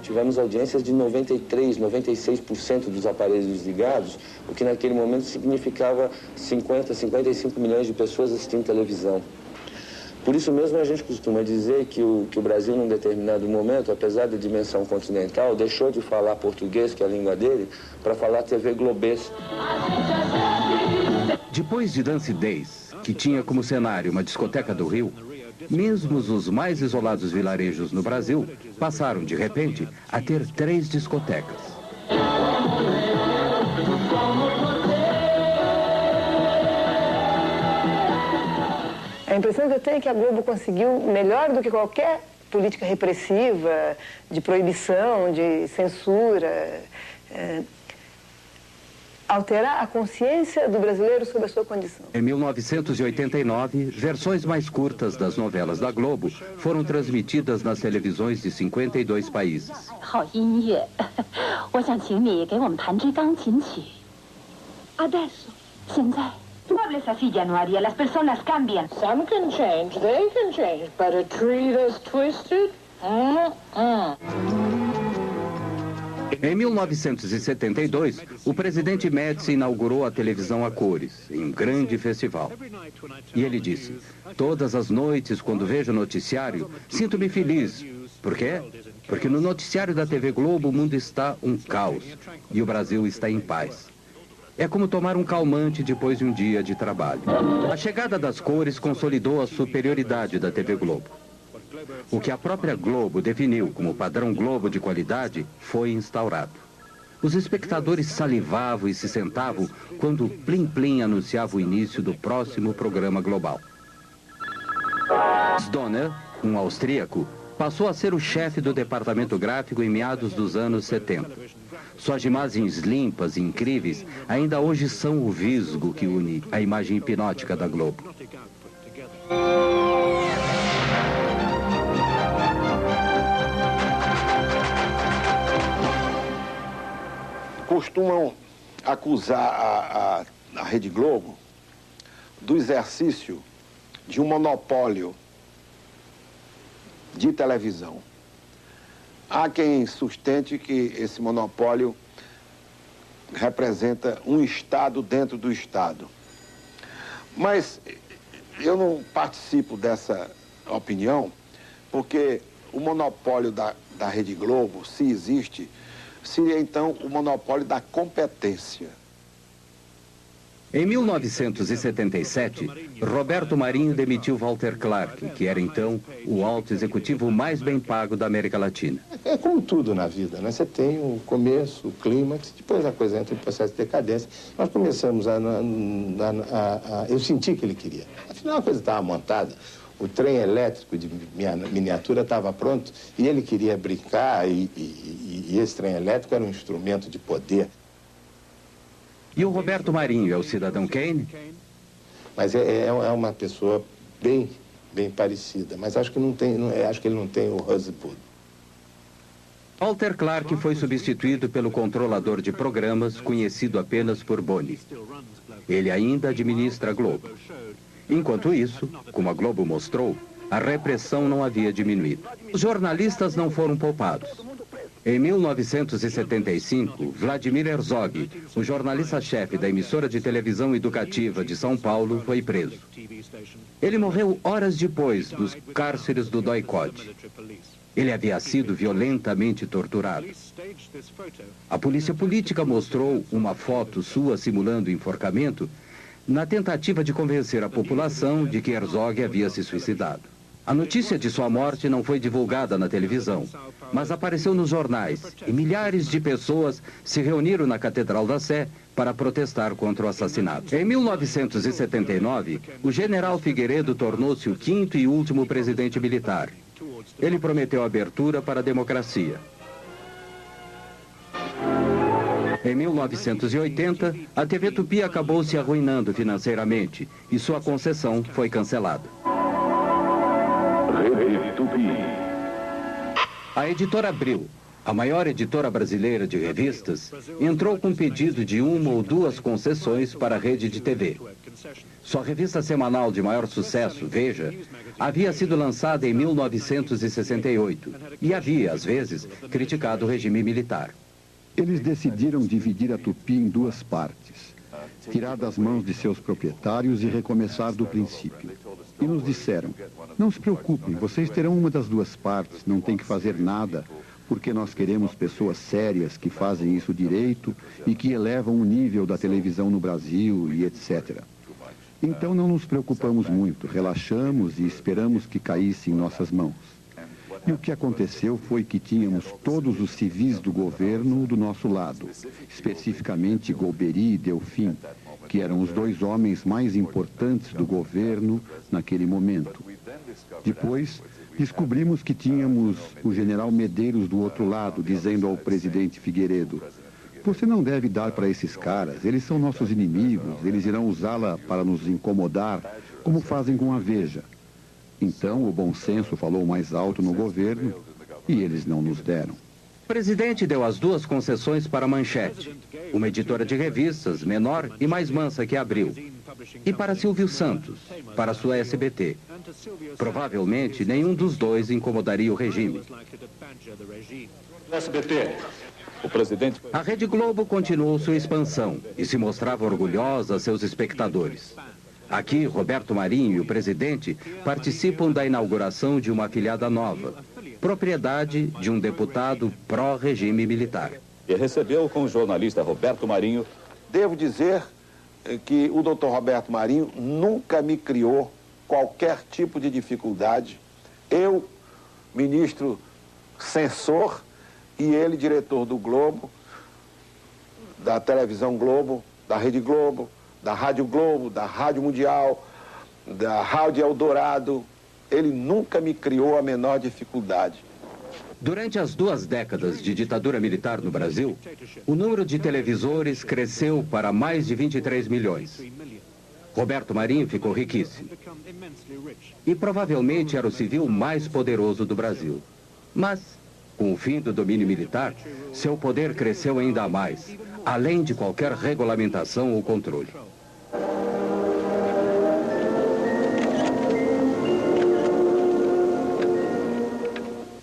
Tivemos audiências de 93%, 96% dos aparelhos desligados, o que naquele momento significava 50, 55 milhões de pessoas assistindo televisão. Por isso mesmo a gente costuma dizer que o Brasil, num determinado momento, apesar da dimensão continental, deixou de falar português, que é a língua dele, para falar TV globês. Depois de Dance Days, que tinha como cenário uma discoteca do Rio, mesmo os mais isolados vilarejos no Brasil passaram, de repente, a ter 3 discotecas. A impressão que eu tenho é que a Globo conseguiu, melhor do que qualquer política repressiva, de proibição, de censura, alterar a consciência do brasileiro sobre a sua condição. Em 1989, versões mais curtas das novelas da Globo foram transmitidas nas televisões de 52 países. Muebles así ya no haría. Las personas cambian. Some can change, they can change, but a tree that's twisted? Em 1972, o presidente Médici inaugurou a televisão a cores, em um grande festival. E ele disse: todas as noites, quando vejo o noticiário, sinto-me feliz. Por quê? Porque no noticiário da TV Globo o mundo está um caos e o Brasil está em paz. É como tomar um calmante depois de um dia de trabalho. A chegada das cores consolidou a superioridade da TV Globo. O que a própria Globo definiu como padrão Globo de qualidade foi instaurado. Os espectadores salivavam e se sentavam quando o Plim Plim anunciava o início do próximo programa global. Stoner, um austríaco, passou a ser o chefe do departamento gráfico em meados dos anos 70. Suas imagens limpas e incríveis ainda hoje são o visgo que une a imagem hipnótica da Globo. Costumam acusar a Rede Globo do exercício de um monopólio de televisão. Há quem sustente que esse monopólio representa um Estado dentro do Estado. Mas eu não participo dessa opinião, porque o monopólio da Rede Globo, se existe, seria então o monopólio da competência. Em 1977, Roberto Marinho demitiu Walter Clark, que era então o alto executivo mais bem pago da América Latina. É como tudo na vida, né? Você tem o começo, o clímax, depois a coisa entra em processo de decadência. Nós começamos eu senti que ele queria. Afinal, a coisa estava montada. O trem elétrico de miniatura estava pronto e ele queria brincar e esse trem elétrico era um instrumento de poder. E o Roberto Marinho é o cidadão Kane? Mas é uma pessoa bem parecida, mas acho que acho que ele não tem o Rosebud. Walter Clark foi substituído pelo controlador de programas, conhecido apenas por Boni. Ele ainda administra a Globo. Enquanto isso, como a Globo mostrou, a repressão não havia diminuído. Os jornalistas não foram poupados. Em 1975, Vladimir Herzog, o jornalista-chefe da emissora de televisão educativa de São Paulo, foi preso. Ele morreu horas depois nos cárceres do Doicode. Ele havia sido violentamente torturado. A polícia política mostrou uma foto sua simulando enforcamento na tentativa de convencer a população de que Herzog havia se suicidado. A notícia de sua morte não foi divulgada na televisão, mas apareceu nos jornais e milhares de pessoas se reuniram na Catedral da Sé para protestar contra o assassinato. Em 1979, o general Figueiredo tornou-se o 5º e último presidente militar. Ele prometeu abertura para a democracia. Em 1980, a TV Tupi acabou se arruinando financeiramente e sua concessão foi cancelada. A editora Abril, a maior editora brasileira de revistas, entrou com pedido de 1 ou 2 concessões para a rede de TV. Sua revista semanal de maior sucesso, Veja, havia sido lançada em 1968 e havia, às vezes, criticado o regime militar. Eles decidiram dividir a Tupi em 2 partes, tirar das mãos de seus proprietários e recomeçar do princípio. E nos disseram: não se preocupem, vocês terão uma das 2 partes, não tem que fazer nada, porque nós queremos pessoas sérias que fazem isso direito e que elevam o nível da televisão no Brasil e etc. Então não nos preocupamos muito, relaxamos e esperamos que caísse em nossas mãos. E o que aconteceu foi que tínhamos todos os civis do governo do nosso lado, especificamente Golbery e Delfim, que eram os dois homens mais importantes do governo naquele momento. Depois, descobrimos que tínhamos o general Medeiros do outro lado, dizendo ao presidente Figueiredo: "Você não deve dar para esses caras, eles são nossos inimigos, eles irão usá-la para nos incomodar, como fazem com a Veja." Então, o bom senso falou mais alto no governo e eles não nos deram. O presidente deu as duas concessões para a Manchete, uma editora de revistas menor e mais mansa que Abril, e para Silvio Santos, para sua SBT. Provavelmente, nenhum dos dois incomodaria o regime. SBT, o presidente... A Rede Globo continuou sua expansão e se mostrava orgulhosa a seus espectadores. Aqui, Roberto Marinho e o presidente participam da inauguração de uma afiliada nova, propriedade de um deputado pró-regime militar. E recebeu com o jornalista Roberto Marinho. Devo dizer que o doutor Roberto Marinho nunca me criou qualquer tipo de dificuldade. Eu, ministro censor, e ele, diretor do Globo, da televisão Globo, da Rede Globo, da Rádio Globo, da Rádio Mundial, da Rádio Eldorado. Ele nunca me criou a menor dificuldade. Durante as 2 décadas de ditadura militar no Brasil, o número de televisores cresceu para mais de 23 milhões. Roberto Marinho ficou riquíssimo. E provavelmente era o civil mais poderoso do Brasil. Mas, com o fim do domínio militar, seu poder cresceu ainda mais, além de qualquer regulamentação ou controle.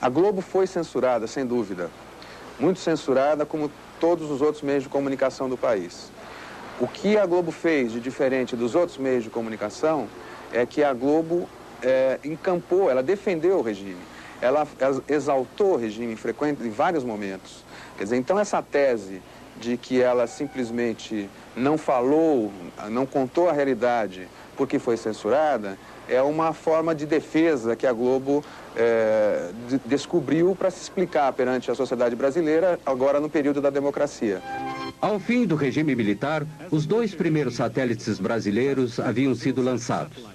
A Globo foi censurada, sem dúvida. Muito censurada, como todos os outros meios de comunicação do país. O que a Globo fez de diferente dos outros meios de comunicação é que a Globo encampou, ela defendeu o regime. Ela exaltou o regime em vários momentos. Quer dizer, então essa tese de que ela simplesmente não falou, não contou a realidade porque foi censurada, é uma forma de defesa que a Globo descobriu para se explicar perante a sociedade brasileira, agora no período da democracia. Ao fim do regime militar, os 2 primeiros satélites brasileiros haviam sido lançados.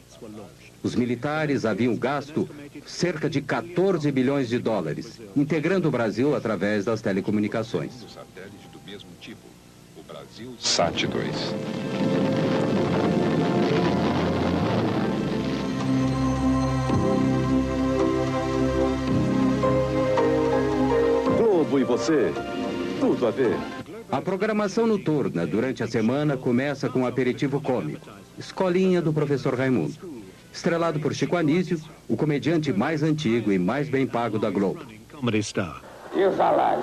Os militares haviam gasto cerca de 14 bilhões de dólares, integrando o Brasil através das telecomunicações. Satélite do mesmo tipo, o Brasil Sat-2. Globo e você, tudo a ver. A programação noturna durante a semana começa com um aperitivo cômico, Escolinha do Professor Raimundo. Estrelado por Chico Anísio, o comediante mais antigo e mais bem pago da Globo. E o salário?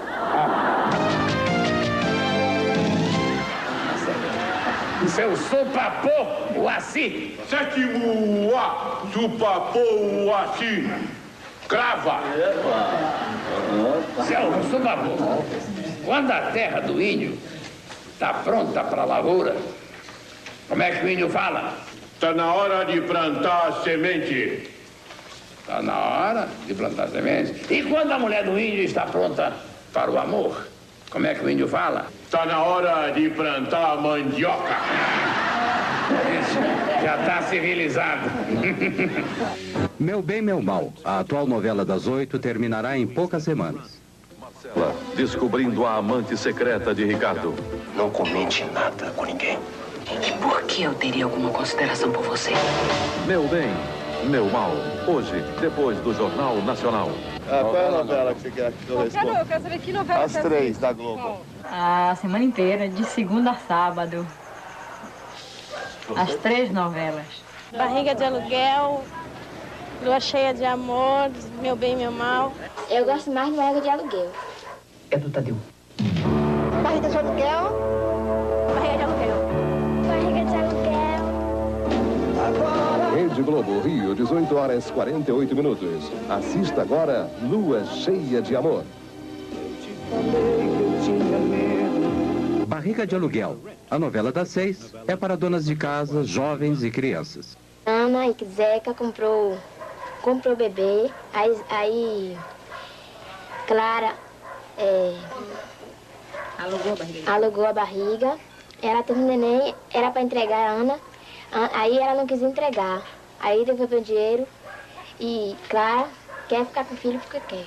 Seu supapô, o assim. Sétimo A, supapô, o assim. Crava. Seu supapô, quando a terra do índio está pronta para a lavoura, como é que o índio fala? Está na hora de plantar a semente. Está na hora de plantar a semente. E quando a mulher do índio está pronta para o amor, como é que o índio fala? Está na hora de plantar a mandioca. Isso, já está civilizado. Meu Bem, Meu Mal, a atual novela das 8, terminará em poucas semanas. Marcela, descobrindo a amante secreta de Ricardo. Não comente nada com ninguém. E por que eu teria alguma consideração por você? Meu Bem, Meu Mal. Hoje, depois do Jornal Nacional. Qual é a novela que você quer que eu responda? Eu quero saber que novela As 3 da Globo. A semana inteira, de segunda a sábado. As 3 novelas. Barriga de Aluguel, Lua Cheia de Amor, Meu Bem, Meu Mal. Eu gosto mais de Barriga de Aluguel. É do Tadeu. Barriga de Aluguel. Barriga de Aluguel. Barriga de Aluguel. Rede Globo, Rio, 18h48. Assista agora Lua Cheia de Amor. Barriga de Aluguel, a novela das 6, é para donas de casa, jovens e crianças. Ana e Zeca comprou o bebê, aí Clara alugou a barriga. Ela teve um neném, era para entregar a Ana, aí ela não quis entregar. Aí devolveu o dinheiro e Clara quer ficar com o filho porque quer.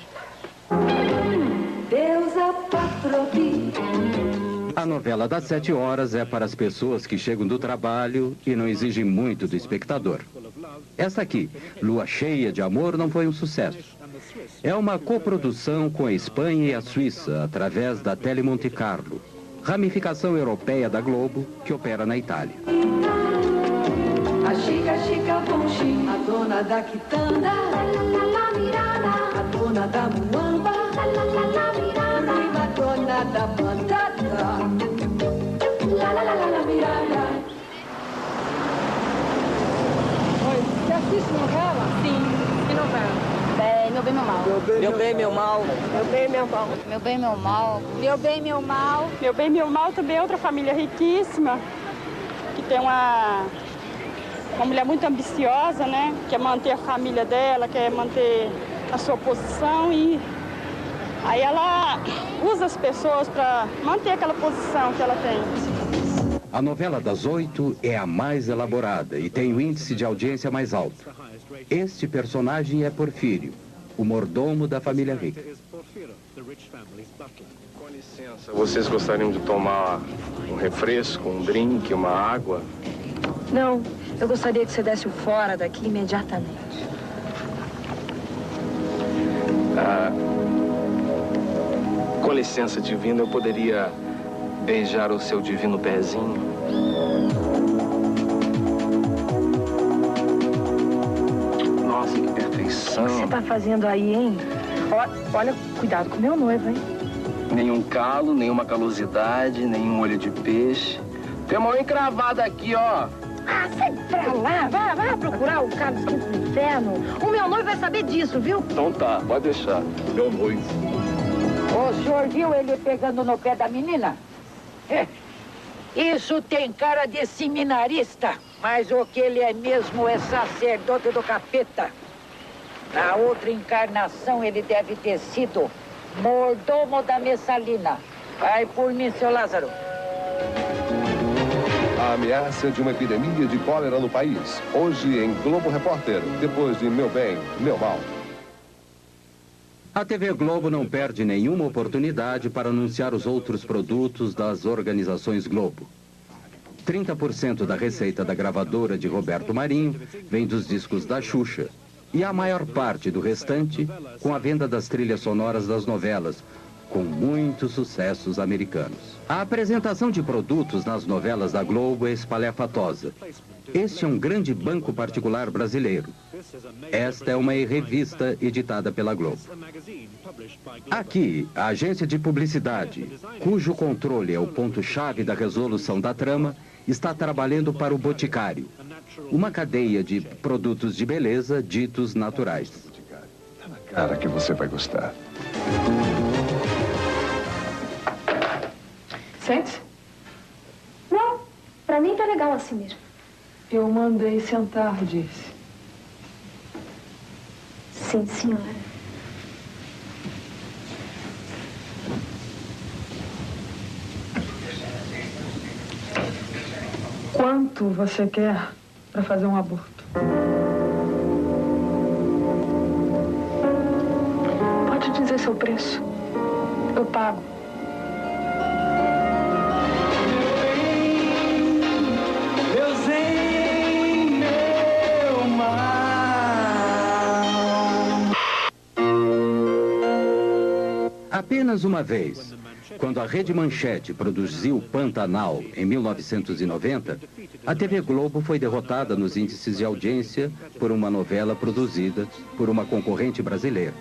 Deus a patropi. A novela das 7 horas é para as pessoas que chegam do trabalho e não exigem muito do espectador. Essa aqui, Lua Cheia de Amor, não foi um sucesso. É uma coprodução com a Espanha e a Suíça, através da Tele Monte Carlo, ramificação europeia da Globo, que opera na Itália. A Chica Bonchi, a dona da quitanda, a dona da muamba, a dona da mandada, mirada. Oi, você assiste novela? Sim, que novela? Meu Bem, Meu Mal. Meu Bem, Meu Mal. Meu Bem, Meu Mal. Meu Bem, Meu Mal. Meu Bem, Meu Mal. Meu Bem, Meu Mal também é outra família riquíssima, que tem uma mulher muito ambiciosa, né? Quer manter a família dela, quer manter a sua posição e aí ela usa as pessoas para manter aquela posição que ela tem. A novela das 8 é a mais elaborada e tem o índice de audiência mais alto. Este personagem é Porfírio, o mordomo da família rica. Com licença, vocês gostariam de tomar um refresco, um drink, uma água? Não, eu gostaria que você desse o fora daqui imediatamente. Com licença, divino, eu poderia beijar o seu divino pezinho? Nossa, que perfeição. O que você tá fazendo aí, hein? Olha, cuidado com o meu noivo, hein? Nenhum calo, nenhuma calosidade, nenhum olho de peixe. Tem uma unha encravada aqui, ó. Ah, sai pra lá, vai procurar o cara do quinto do inferno. O meu noivo vai saber disso, viu? Então tá, pode deixar. Meu noivo. O senhor viu ele pegando no pé da menina? Isso tem cara de seminarista, mas o que ele é mesmo é sacerdote do capeta. Na outra encarnação ele deve ter sido mordomo da Messalina. Vai por mim, seu Lázaro. A ameaça de uma epidemia de cólera no país. Hoje em Globo Repórter, depois de Meu Bem, Meu Mal. A TV Globo não perde nenhuma oportunidade para anunciar os outros produtos das organizações Globo. 30% da receita da gravadora de Roberto Marinho vem dos discos da Xuxa. E a maior parte do restante com a venda das trilhas sonoras das novelas, com muitos sucessos americanos. A apresentação de produtos nas novelas da Globo é espalhafatosa. Este é um grande banco particular brasileiro. Esta é uma revista editada pela Globo. Aqui, a agência de publicidade, cujo controle é o ponto-chave da resolução da trama, está trabalhando para o Boticário, uma cadeia de produtos de beleza ditos naturais. Tá na cara que você vai gostar. Sente-se. Não, pra mim tá legal assim mesmo. Eu mandei sentar, disse. Sim, senhora. Quanto você quer para fazer um aborto? Pode dizer seu preço. Eu pago. Apenas uma vez, quando a Rede Manchete produziu Pantanal em 1990, a TV Globo foi derrotada nos índices de audiência por uma novela produzida por uma concorrente brasileira.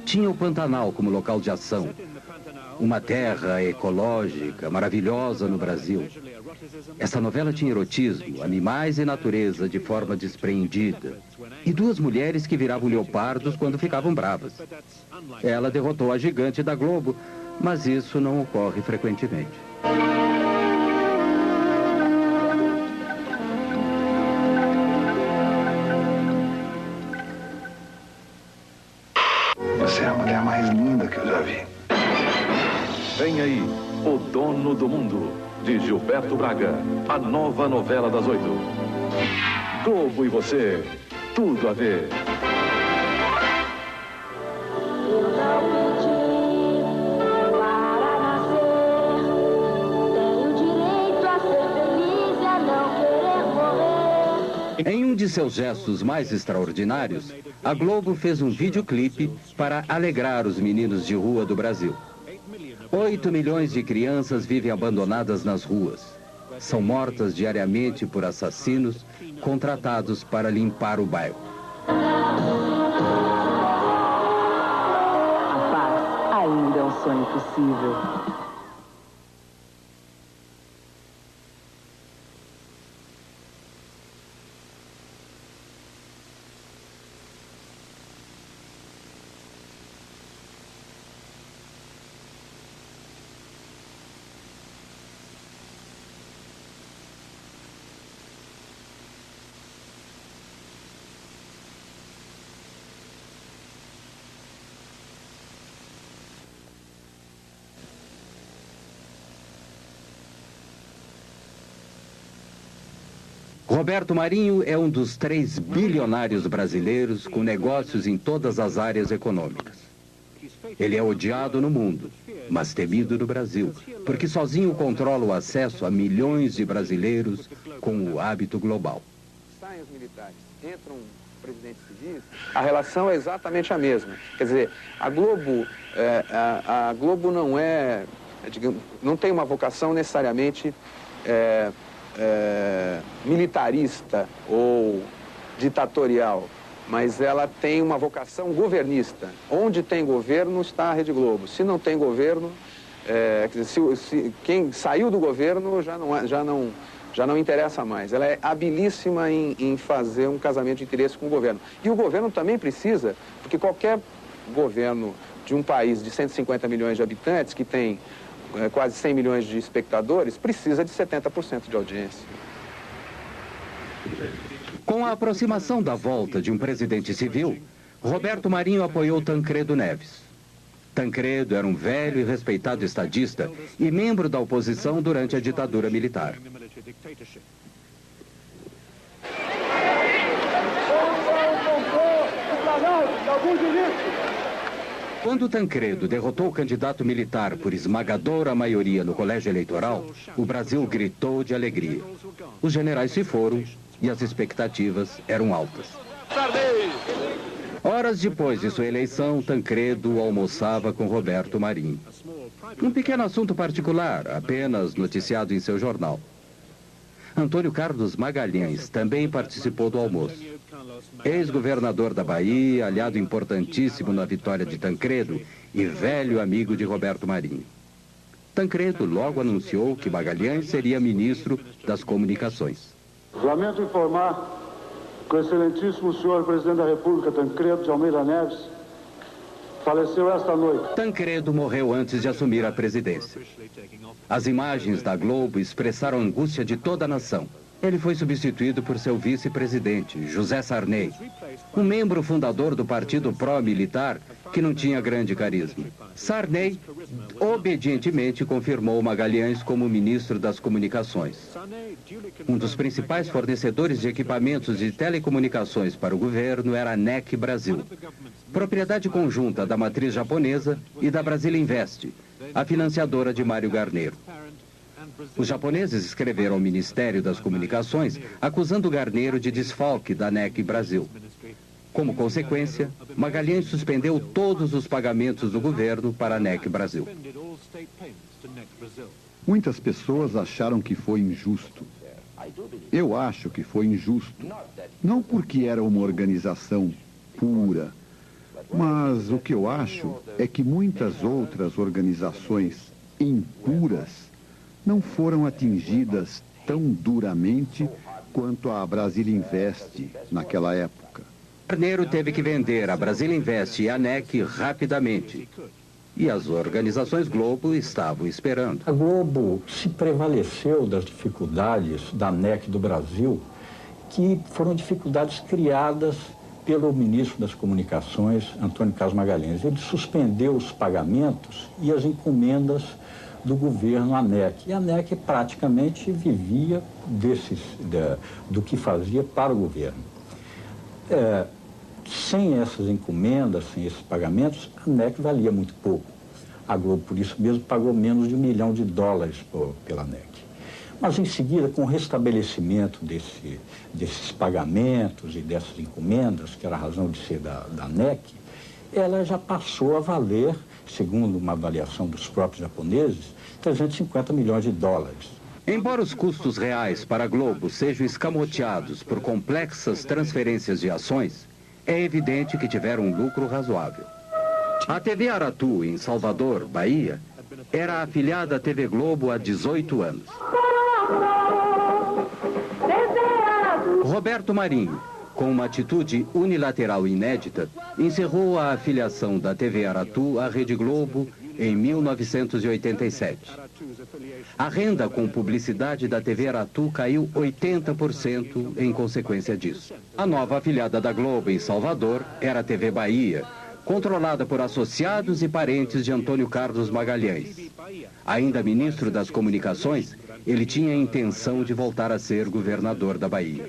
Tinha o Pantanal como local de ação, uma terra ecológica maravilhosa no Brasil. Essa novela tinha erotismo, animais e natureza de forma despreendida. E duas mulheres que viravam leopardos quando ficavam bravas. Ela derrotou a gigante da Globo, mas isso não ocorre frequentemente. Você é a mulher mais linda que eu já vi. Vem aí, O Dono do Mundo, de Gilberto Braga. A nova novela das 8. Globo e você, tudo a ver. Em um de seus gestos mais extraordinários, a Globo fez um videoclipe para alegrar os meninos de rua do Brasil. 8 milhões de crianças vivem abandonadas nas ruas. São mortas diariamente por assassinos contratados para limpar o bairro. A paz ainda é um sonho possível. Roberto Marinho é um dos 3 bilionários brasileiros com negócios em todas as áreas econômicas. Ele é odiado no mundo, mas temido no Brasil, porque sozinho controla o acesso a milhões de brasileiros com o hábito global. Saem os militares, entram presidentes civis, a relação é exatamente a mesma. Quer dizer, a Globo não é, digamos, não tem uma vocação necessariamente militarista ou ditatorial, mas ela tem uma vocação governista. Onde tem governo está a Rede Globo. Se não tem governo, quer dizer, quem saiu do governo já não interessa mais. Ela é habilíssima em fazer um casamento de interesse com o governo. E o governo também precisa, porque qualquer governo de um país de 150 milhões de habitantes, que tem quase 100 milhões de espectadores, precisa de 70% de audiência. Com a aproximação da volta de um presidente civil, Roberto Marinho apoiou Tancredo Neves. Tancredo era um velho e respeitado estadista e membro da oposição durante a ditadura militar. Quando Tancredo derrotou o candidato militar por esmagadora maioria no colégio eleitoral, o Brasil gritou de alegria. Os generais se foram e as expectativas eram altas. Horas depois de sua eleição, Tancredo almoçava com Roberto Marinho. Um pequeno assunto particular, apenas noticiado em seu jornal. Antônio Carlos Magalhães também participou do almoço. Ex-governador da Bahia, aliado importantíssimo na vitória de Tancredo e velho amigo de Roberto Marinho. Tancredo logo anunciou que Magalhães seria ministro das Comunicações. Lamento informar que o excelentíssimo senhor presidente da República, Tancredo de Almeida Neves, faleceu esta noite. Tancredo morreu antes de assumir a presidência. As imagens da Globo expressaram a angústia de toda a nação. Ele foi substituído por seu vice-presidente, José Sarney, um membro fundador do partido pró-militar que não tinha grande carisma. Sarney obedientemente confirmou Magalhães como ministro das Comunicações. Um dos principais fornecedores de equipamentos de telecomunicações para o governo era a NEC Brasil, propriedade conjunta da matriz japonesa e da Brasília Invest, a financiadora de Mário Garneiro. Os japoneses escreveram ao Ministério das Comunicações acusando Garneiro de desfalque da NEC Brasil. Como consequência, Magalhães suspendeu todos os pagamentos do governo para a NEC Brasil. Muitas pessoas acharam que foi injusto. Eu acho que foi injusto. Não porque era uma organização pura, mas o que eu acho é que muitas outras organizações impuras não foram atingidas tão duramente quanto a Brasília Invest naquela época. Garneiro teve que vender a Brasília Invest e a NEC rapidamente. E as organizações Globo estavam esperando. A Globo se prevaleceu das dificuldades da ANEC do Brasil, que foram dificuldades criadas pelo ministro das Comunicações, Antônio Carlos Magalhães. Ele suspendeu os pagamentos e as encomendas do governo ANEC. E a ANEC praticamente vivia do que fazia para o governo. Sem essas encomendas, sem esses pagamentos, a ANEC valia muito pouco. A Globo, por isso mesmo, pagou menos de $1 milhão pela ANEC. Mas, em seguida, com o restabelecimento desses pagamentos e dessas encomendas, que era a razão de ser da ANEC, ela já passou a valer, segundo uma avaliação dos próprios japoneses, $350 milhões. Embora os custos reais para a Globo sejam escamoteados por complexas transferências de ações, é evidente que tiveram um lucro razoável. A TV Aratu, em Salvador, Bahia, era afiliada à TV Globo há 18 anos. Roberto Marinho, com uma atitude unilateral inédita, encerrou a afiliação da TV Aratu à Rede Globo em 1987. A renda com publicidade da TV Aratu caiu 80% em consequência disso. A nova afiliada da Globo em Salvador era a TV Bahia, controlada por associados e parentes de Antônio Carlos Magalhães. Ainda ministro das Comunicações, ele tinha a intenção de voltar a ser governador da Bahia.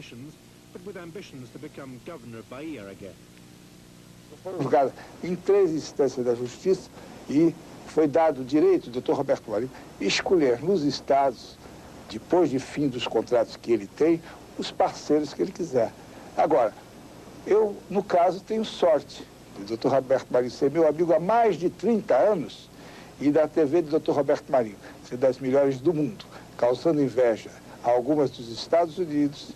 Foi julgado em 3 instâncias da Justiça e foi dado o direito ao Dr. Roberto Marinho escolher nos estados, depois de fim dos contratos que ele tem, os parceiros que ele quiser. Agora, eu, no caso, tenho sorte do Dr. Roberto Marinho ser meu amigo há mais de 30 anos e da TV do Dr. Roberto Marinho ser das melhores do mundo, causando inveja a algumas dos Estados Unidos,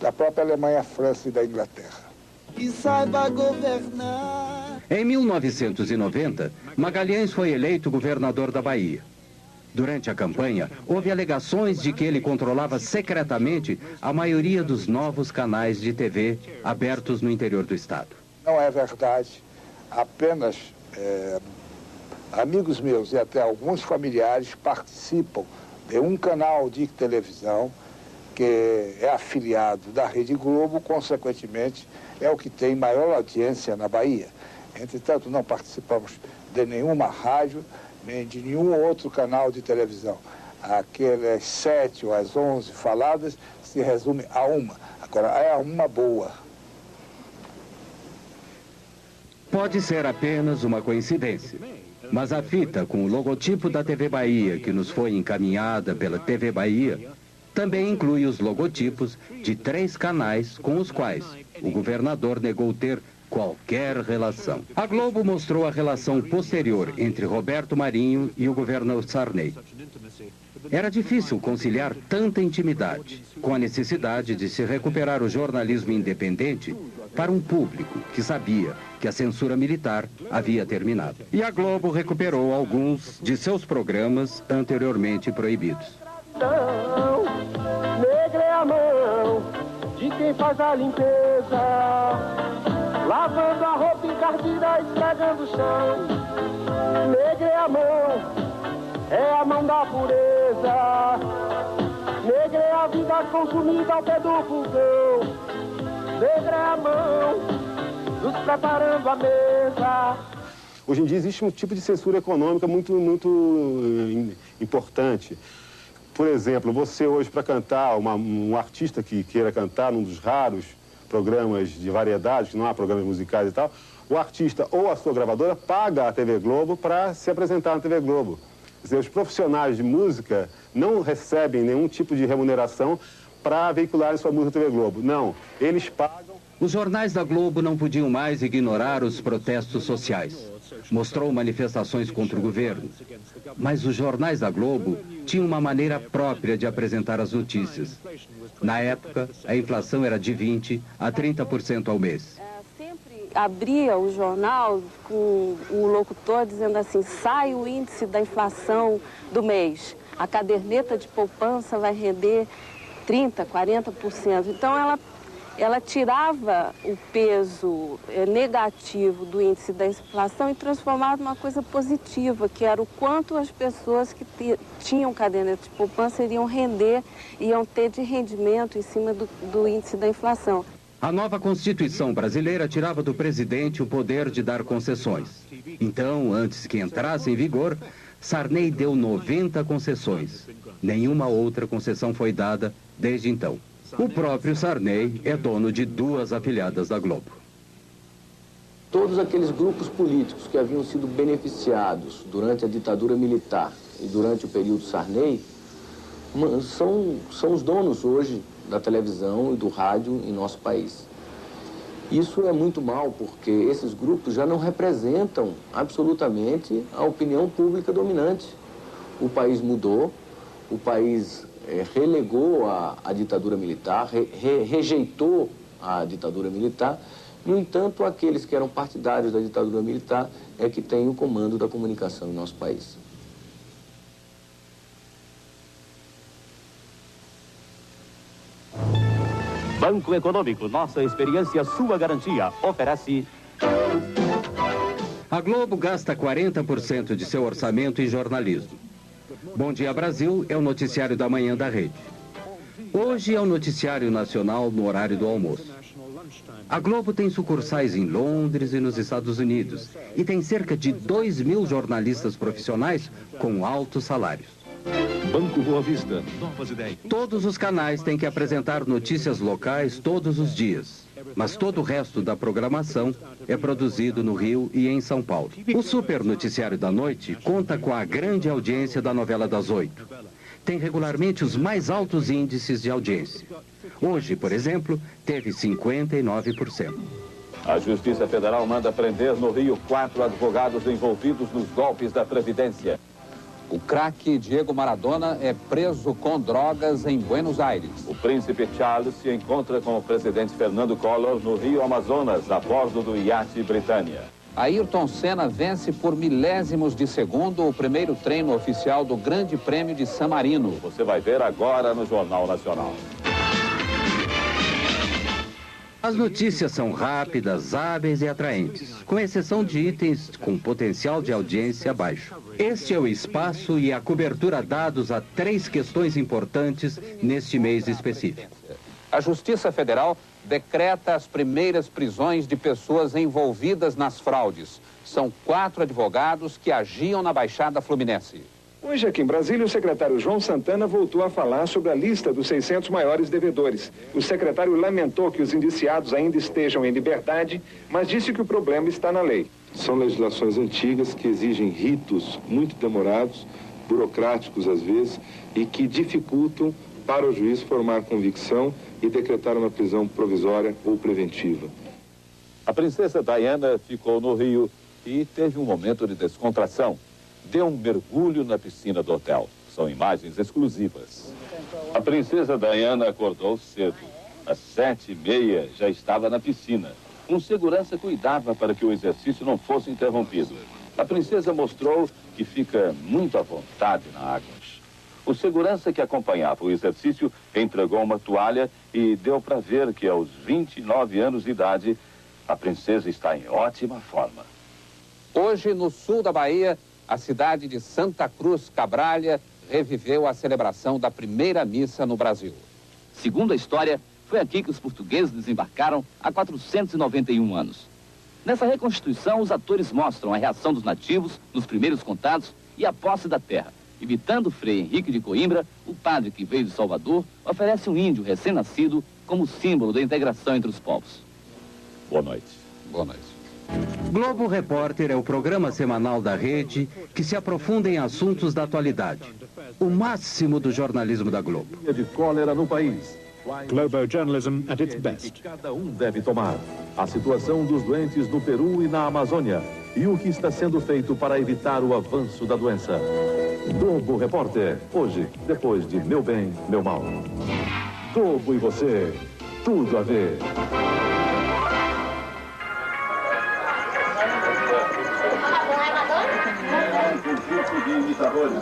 da própria Alemanha, França e da Inglaterra. Que saiba governar. Em 1990, Magalhães foi eleito governador da Bahia. Durante a campanha, houve alegações de que ele controlava secretamente a maioria dos novos canais de TV abertos no interior do estado. Não é verdade. Apenas amigos meus e até alguns familiares participam de um canal de televisão que é afiliado da Rede Globo, consequentemente, é o que tem maior audiência na Bahia. Entretanto, não participamos de nenhuma rádio, nem de nenhum outro canal de televisão. Aquelas 7 ou as 11 faladas se resume a uma. Agora, é uma boa. Pode ser apenas uma coincidência, mas a fita com o logotipo da TV Bahia, que nos foi encaminhada pela TV Bahia, também inclui os logotipos de 3 canais com os quais o governador negou ter qualquer relação. A Globo mostrou a relação posterior entre Roberto Marinho e o governador Sarney. Era difícil conciliar tanta intimidade com a necessidade de se recuperar o jornalismo independente para um público que sabia que a censura militar havia terminado. E a Globo recuperou alguns de seus programas anteriormente proibidos. Negra é a mão de quem faz a limpeza, lavando a roupa encardida, esfregando o chão. Negra é a mão da pureza. Negra é a vida consumida ao pé do fogão. Negra é a mão nos preparando a mesa. Hoje em dia existe um tipo de censura econômica muito importante. Por exemplo, você hoje, para cantar, um artista que queira cantar num dos raros programas de variedades, que não há programas musicais e tal, o artista ou a sua gravadora paga a TV Globo para se apresentar na TV Globo. Quer dizer, os profissionais de música não recebem nenhum tipo de remuneração para veicularem sua música na TV Globo. Não, eles pagam. Os jornais da Globo não podiam mais ignorar os protestos sociais. Mostrou manifestações contra o governo. Mas os jornais da Globo tinham uma maneira própria de apresentar as notícias. Na época, a inflação era de 20% a 30% ao mês. Sempre abria o jornal com o locutor dizendo assim: sai o índice da inflação do mês. A caderneta de poupança vai render 30%, 40%. Então ela ela tirava o peso negativo do índice da inflação e transformava numa coisa positiva, que era o quanto as pessoas que tinham caderneta de poupança iam ter de rendimento em cima do índice da inflação. A nova Constituição brasileira tirava do presidente o poder de dar concessões. Então, antes que entrasse em vigor, Sarney deu 90 concessões. Nenhuma outra concessão foi dada desde então. O próprio Sarney é dono de 2 afiliadas da Globo. Todos aqueles grupos políticos que haviam sido beneficiados durante a ditadura militar e durante o período Sarney são os donos hoje da televisão e do rádio em nosso país. Isso é muito mal, porque esses grupos já não representam absolutamente a opinião pública dominante. O país mudou, o país relegou a ditadura militar, rejeitou a ditadura militar. No entanto, aqueles que eram partidários da ditadura militar é que têm o comando da comunicação em nosso país. Banco Econômico, nossa experiência, sua garantia, oferece... A Globo gasta 40% de seu orçamento em jornalismo. Bom Dia Brasil é o noticiário da manhã da rede. Hoje é o noticiário nacional no horário do almoço. A Globo tem sucursais em Londres e nos Estados Unidos e tem cerca de 2.000 jornalistas profissionais com altos salários. Banco Boa Vista, novas ideias. Todos os canais têm que apresentar notícias locais todos os dias, mas todo o resto da programação é produzido no Rio e em São Paulo. O Super Noticiário da Noite conta com a grande audiência da novela das 8. Tem regularmente os mais altos índices de audiência. Hoje, por exemplo, teve 59%. A Justiça Federal manda prender no Rio 4 advogados envolvidos nos golpes da Previdência. O craque Diego Maradona é preso com drogas em Buenos Aires. O príncipe Charles se encontra com o presidente Fernando Collor no Rio Amazonas, a bordo do iate Britânia. Ayrton Senna vence por milésimos de segundo o primeiro treino oficial do Grande Prêmio de San Marino. Você vai ver agora no Jornal Nacional. As notícias são rápidas, hábeis e atraentes, com exceção de itens com potencial de audiência baixo. Este é o espaço e a cobertura dados a 3 questões importantes neste mês específico. A Justiça Federal decreta as primeiras prisões de pessoas envolvidas nas fraudes. São 4 advogados que agiam na Baixada Fluminense. Hoje, aqui em Brasília, o secretário João Santana voltou a falar sobre a lista dos 600 maiores devedores. O secretário lamentou que os indiciados ainda estejam em liberdade, mas disse que o problema está na lei. São legislações antigas que exigem ritos muito demorados, burocráticos às vezes, e que dificultam para o juiz formar convicção e decretar uma prisão provisória ou preventiva. A princesa Diana ficou no Rio e teve um momento de descontração. Deu um mergulho na piscina do hotel. São imagens exclusivas. A princesa Diana acordou cedo. Às 7h30 já estava na piscina. Um segurança cuidava para que o exercício não fosse interrompido. A princesa mostrou que fica muito à vontade na água. O segurança que acompanhava o exercício entregou uma toalha e deu para ver que aos 29 anos de idade, a princesa está em ótima forma. Hoje, no sul da Bahia, a cidade de Santa Cruz Cabralha reviveu a celebração da primeira missa no Brasil. Segundo a história, foi aqui que os portugueses desembarcaram há 491 anos. Nessa reconstituição, os atores mostram a reação dos nativos nos primeiros contatos e a posse da terra. Imitando Frei Henrique de Coimbra, o padre que veio de Salvador oferece um índio recém-nascido como símbolo da integração entre os povos. Boa noite. Boa noite. Globo Repórter é o programa semanal da rede que se aprofunda em assuntos da atualidade. O máximo do jornalismo da Globo. De cólera no país. Globo journalism at its best. Cada um deve tomar. A situação dos doentes no Peru e na Amazônia. E o que está sendo feito para evitar o avanço da doença. Globo Repórter. Hoje, depois de Meu Bem, Meu Mal. Globo e você. Tudo a ver. De imitadores.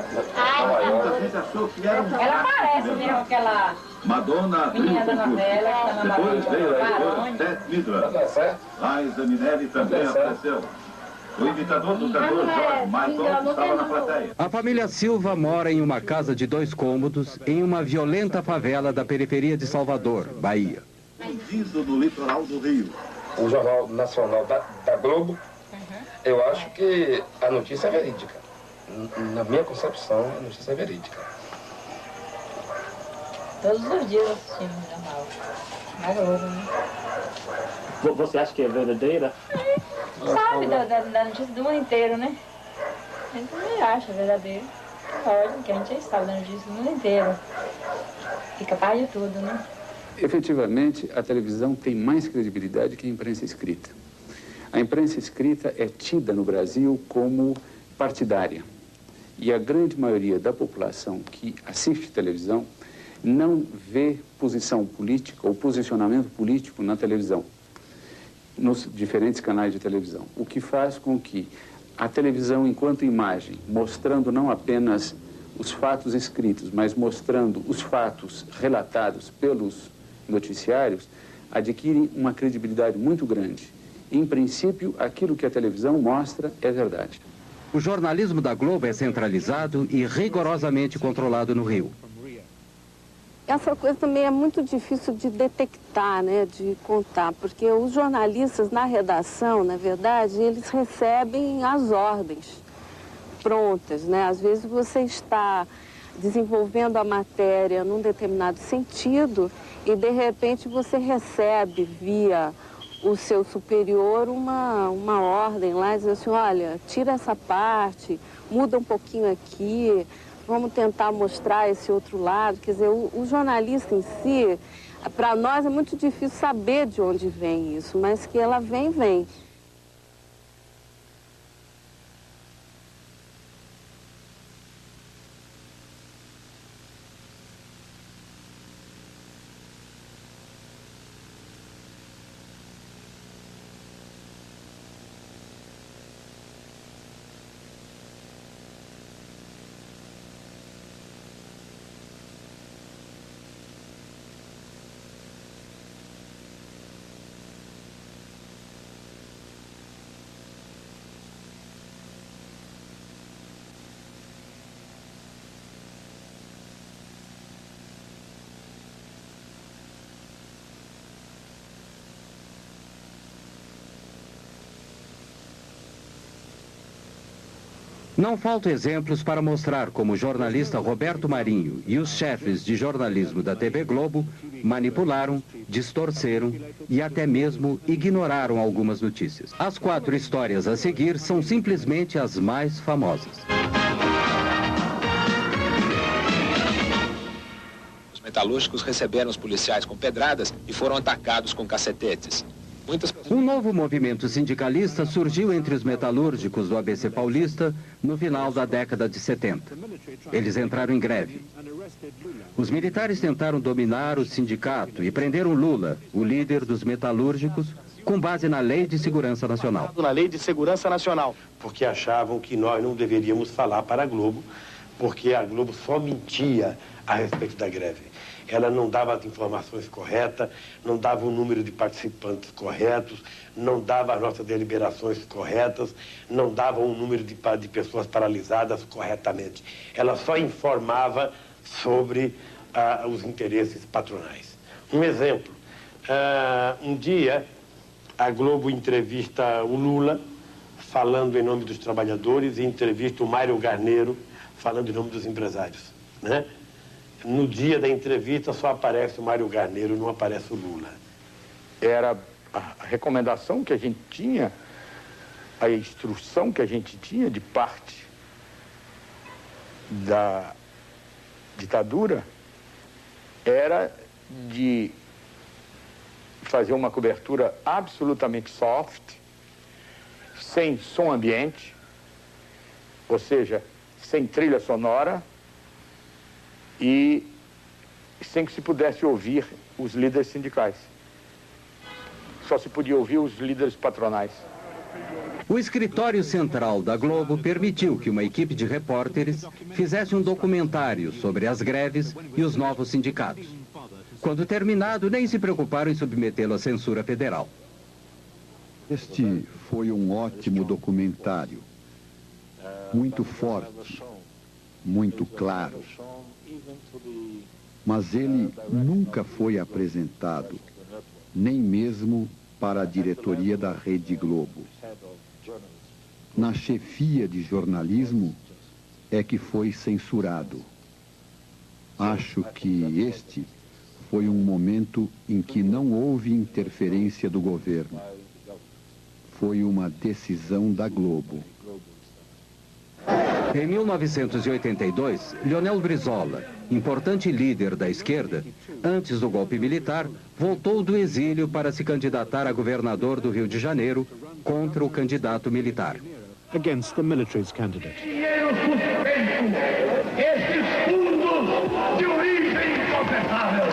Ela parece mesmo aquela Madonna menina da novela que está na Depois veio a Barões. editora Beth Midler. Liza Minnelli também apareceu. O imitador do cantor George Michael estava na plateia. A família Silva mora em uma casa de 2 cômodos em uma violenta favela da periferia de Salvador, Bahia. Vindo no litoral do Rio. O Jornal Nacional da Globo, eu acho que a notícia é verídica. Na minha concepção, a notícia é verídica. Todos os dias assistimos o jornal. Na Globo, né? Você acha que é verdadeira? Sabe da notícia do mundo inteiro, né? A gente também acha verdadeiro. Lógico que a gente sabe da notícia do mundo inteiro. E capaz de tudo, né? Efetivamente, a televisão tem mais credibilidade que a imprensa escrita. A imprensa escrita é tida no Brasil como partidária. E a grande maioria da população que assiste televisão não vê posição política ou posicionamento político na televisão, nos diferentes canais de televisão. O que faz com que a televisão, enquanto imagem, mostrando não apenas os fatos escritos, mas mostrando os fatos relatados pelos noticiários, adquire uma credibilidade muito grande. Em princípio, aquilo que a televisão mostra é verdade. O jornalismo da Globo é centralizado e rigorosamente controlado no Rio. Essa coisa também é muito difícil de detectar, né, de contar, porque os jornalistas na redação, na verdade, eles recebem as ordens prontas, né? Às vezes você está desenvolvendo a matéria num determinado sentido e, de repente, você recebe via o seu superior uma ordem lá, diz assim, olha, tira essa parte, muda um pouquinho aqui, vamos tentar mostrar esse outro lado. Quer dizer, o jornalista em si, para nós é muito difícil saber de onde vem isso, mas que ela vem, vem. Não faltam exemplos para mostrar como o jornalista Roberto Marinho e os chefes de jornalismo da TV Globo manipularam, distorceram e até mesmo ignoraram algumas notícias. As 4 histórias a seguir são simplesmente as mais famosas. Os metalúrgicos receberam os policiais com pedradas e foram atacados com cacetetes. Um novo movimento sindicalista surgiu entre os metalúrgicos do ABC Paulista no final da década de 70. Eles entraram em greve. Os militares tentaram dominar o sindicato e prenderam Lula, o líder dos metalúrgicos, com base na Lei de Segurança Nacional. Na Lei de Segurança Nacional. Porque achavam que nós não deveríamos falar para a Globo, porque a Globo só mentia a respeito da greve. Ela não dava as informações corretas, não dava o número de participantes corretos, não dava as nossas deliberações corretas, não dava o número de pessoas paralisadas corretamente. Ela só informava sobre os interesses patronais. Um exemplo, um dia a Globo entrevista o Lula, falando em nome dos trabalhadores, e entrevista o Mário Garneiro, falando em nome dos empresários, né? No dia da entrevista só aparece o Mário Garneiro, não aparece o Lula. Era a recomendação que a gente tinha, a instrução que a gente tinha de parte da ditadura, era de fazer uma cobertura absolutamente soft, sem som ambiente, ou seja, sem trilha sonora, e sem que se pudesse ouvir os líderes sindicais. Só se podia ouvir os líderes patronais. O escritório central da Globo permitiu que uma equipe de repórteres fizesse um documentário sobre as greves e os novos sindicatos. Quando terminado, nem se preocuparam em submetê-lo à censura federal. Este foi um ótimo documentário, muito forte, muito claro. Mas ele nunca foi apresentado, nem mesmo para a diretoria da Rede Globo. Na chefia de jornalismo é que foi censurado. Acho que este foi um momento em que não houve interferência do governo. Foi uma decisão da Globo. Em 1982, Leonel Brizola, importante líder da esquerda, antes do golpe militar, voltou do exílio para se candidatar a governador do Rio de Janeiro contra o candidato militar. Against the military's candidate. Dinheiro suspeito, esses fundos de origem inconfessável.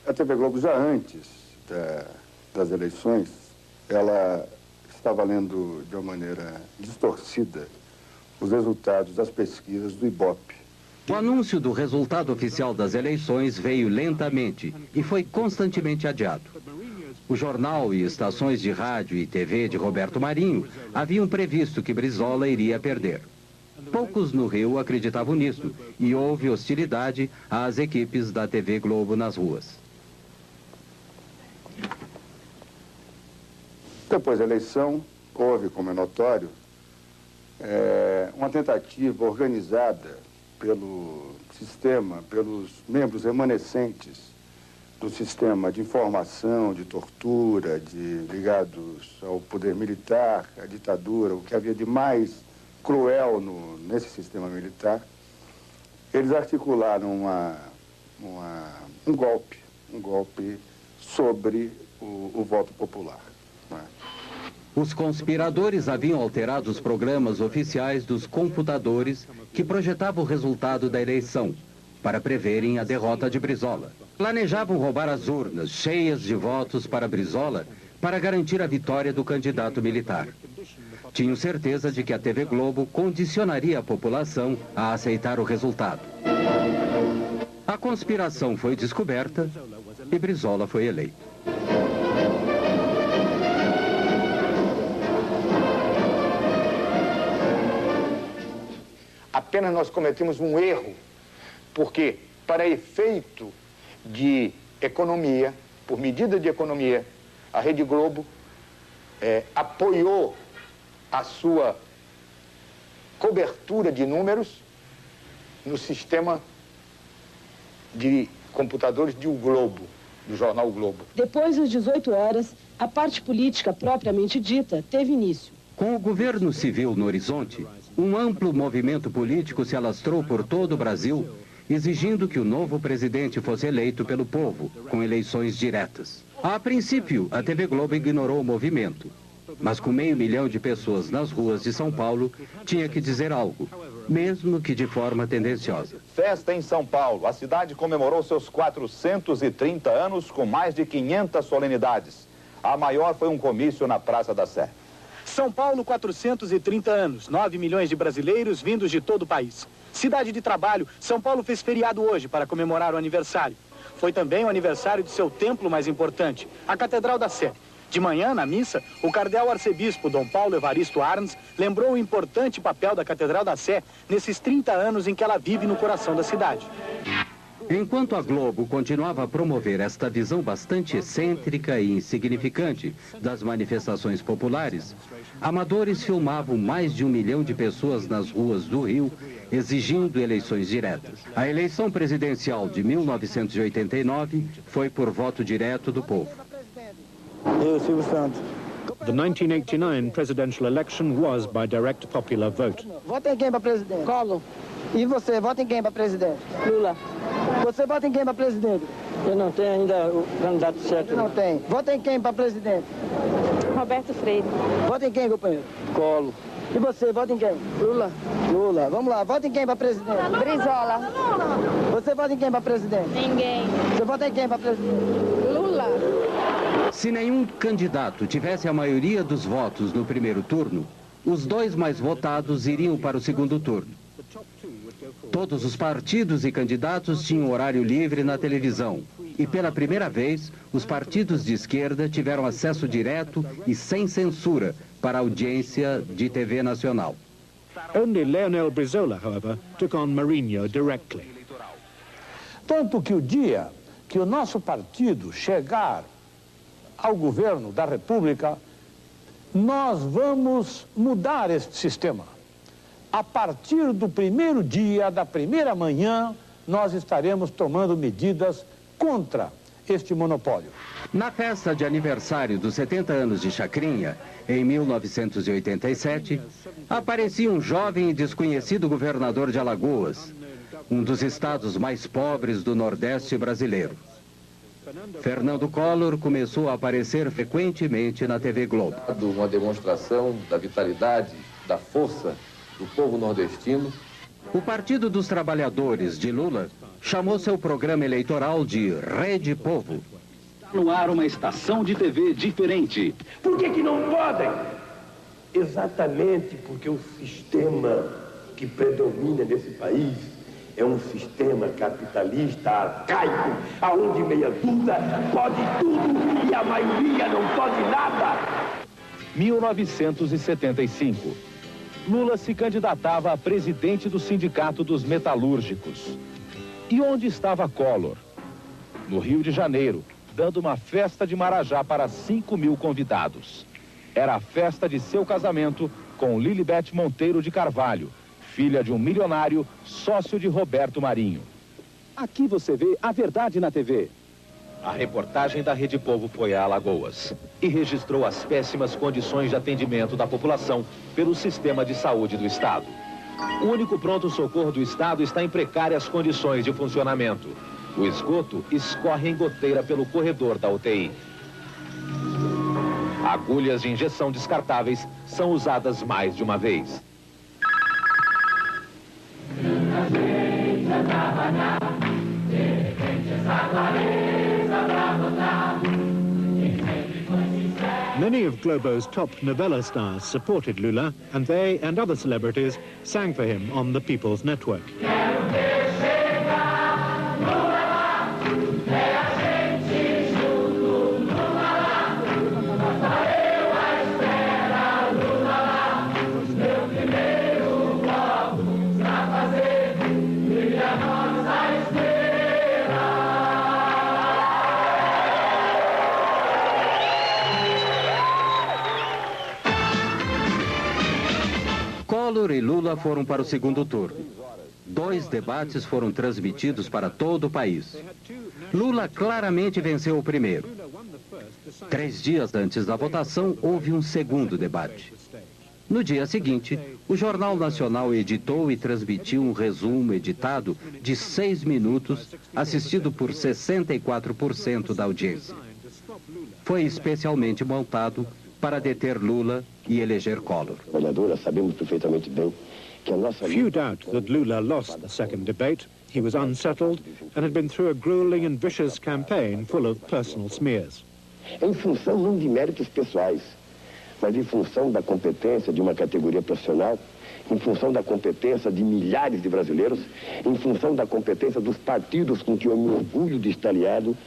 A TV Globo, já antes das eleições, ela estava lendo de uma maneira distorcida os resultados das pesquisas do Ibope. O anúncio do resultado oficial das eleições veio lentamente e foi constantemente adiado. O jornal e estações de rádio e TV de Roberto Marinho haviam previsto que Brizola iria perder. Poucos no Rio acreditavam nisso e houve hostilidade às equipes da TV Globo nas ruas. Depois da eleição, houve, como é notório, uma tentativa organizada pelo sistema, pelos membros remanescentes do sistema de informação, de tortura, ligados ao poder militar, à ditadura, o que havia de mais cruel nesse sistema militar. Eles articularam um golpe sobre o voto popular. Os conspiradores haviam alterado os programas oficiais dos computadores que projetavam o resultado da eleição, para preverem a derrota de Brizola. Planejavam roubar as urnas cheias de votos para Brizola para garantir a vitória do candidato militar. Tinham certeza de que a TV Globo condicionaria a população a aceitar o resultado. A conspiração foi descoberta e Brizola foi eleito. Apenas nós cometemos um erro, porque para efeito de economia, por medida de economia, a Rede Globo apoiou a sua cobertura de números no sistema de computadores de O Globo, do jornal O Globo. Depois das 18 horas, a parte política propriamente dita teve início. Com o governo civil no horizonte, um amplo movimento político se alastrou por todo o Brasil, exigindo que o novo presidente fosse eleito pelo povo, com eleições diretas. A princípio, a TV Globo ignorou o movimento, mas com 500 mil de pessoas nas ruas de São Paulo, tinha que dizer algo, mesmo que de forma tendenciosa. Festa em São Paulo. A cidade comemorou seus 430 anos com mais de 500 solenidades. A maior foi um comício na Praça da Sé. São Paulo, 430 anos, 9 milhões de brasileiros vindos de todo o país. Cidade de trabalho, São Paulo fez feriado hoje para comemorar o aniversário. Foi também o aniversário de seu templo mais importante, a Catedral da Sé. De manhã, na missa, o cardeal arcebispo Dom Paulo Evaristo Arns lembrou o importante papel da Catedral da Sé nesses 30 anos em que ela vive no coração da cidade. Enquanto a Globo continuava a promover esta visão bastante excêntrica e insignificante das manifestações populares, amadores filmavam mais de 1 milhão de pessoas nas ruas do Rio, exigindo eleições diretas. A eleição presidencial de 1989 foi por voto direto do povo. Eu, Silvio Santos. The 1989 presidential election was by direct popular vote. Vota em quem para presidente? Collor. E você, vota em quem para presidente? Lula. Você vota em quem para presidente? Eu não tenho ainda o candidato certo. Não tem. Vota em quem para presidente? Roberto Freire. Vota em quem, companheiro? Collor. E você, vota em quem? Lula. Lula. Vamos lá, vota em quem para presidente? Brizola. Você vota em quem para presidente? Ninguém. Você vota em quem para presidente? Lula. Se nenhum candidato tivesse a maioria dos votos no primeiro turno, os dois mais votados iriam para o segundo turno. Todos os partidos e candidatos tinham horário livre na televisão. E pela primeira vez, os partidos de esquerda tiveram acesso direto e sem censura para a audiência de TV nacional. Only Leonel Brizola, however, took on Marinho directly. Tanto que o dia que o nosso partido chegar ao governo da República, nós vamos mudar este sistema. A partir do primeiro dia, da primeira manhã, nós estaremos tomando medidas contra este monopólio. Na festa de aniversário dos 70 anos de Chacrinha, em 1987, aparecia um jovem e desconhecido governador de Alagoas, um dos estados mais pobres do Nordeste brasileiro. Fernando Collor começou a aparecer frequentemente na TV Globo. Uma demonstração da vitalidade, da força do povo nordestino. O Partido dos Trabalhadores de Lula chamou seu programa eleitoral de Rede Povo. No ar uma estação de TV diferente. Por que não podem? Exatamente porque o sistema que predomina nesse país é um sistema capitalista arcaico, aonde meia dúzia pode tudo e a maioria não pode nada. 1975. Lula se candidatava a presidente do Sindicato dos Metalúrgicos. E onde estava Collor? No Rio de Janeiro, dando uma festa de Marajá para 5.000 convidados. Era a festa de seu casamento com Lilibete Monteiro de Carvalho, filha de um milionário, sócio de Roberto Marinho. Aqui você vê a verdade na TV. A reportagem da Rede Povo foi a Alagoas e registrou as péssimas condições de atendimento da população pelo sistema de saúde do Estado. O único pronto-socorro do Estado está em precárias condições de funcionamento. O esgoto escorre em goteira pelo corredor da UTI. Agulhas de injeção descartáveis são usadas mais de uma vez. Many of Globo's top novella stars supported Lula, and they and other celebrities sang for him on the People's Network. Collor e Lula foram para o segundo turno. 2 debates foram transmitidos para todo o país. Lula claramente venceu o primeiro. 3 dias antes da votação, houve um segundo debate. No dia seguinte, o Jornal Nacional editou e transmitiu um resumo editado de 6 minutos, assistido por 64% da audiência. Foi especialmente montado para deter Lula e eleger Collor. Sabemos perfeitamente bem que a nossa... Few doubt that Lula lost the second debate. He was unsettled and had been through a grueling and vicious campaign full of personal smears. Em função não de méritos pessoais, mas em função da competência de uma categoria profissional, em função da competência de milhares de brasileiros, em função da competência dos partidos com que eu me orgulho de estar aliado,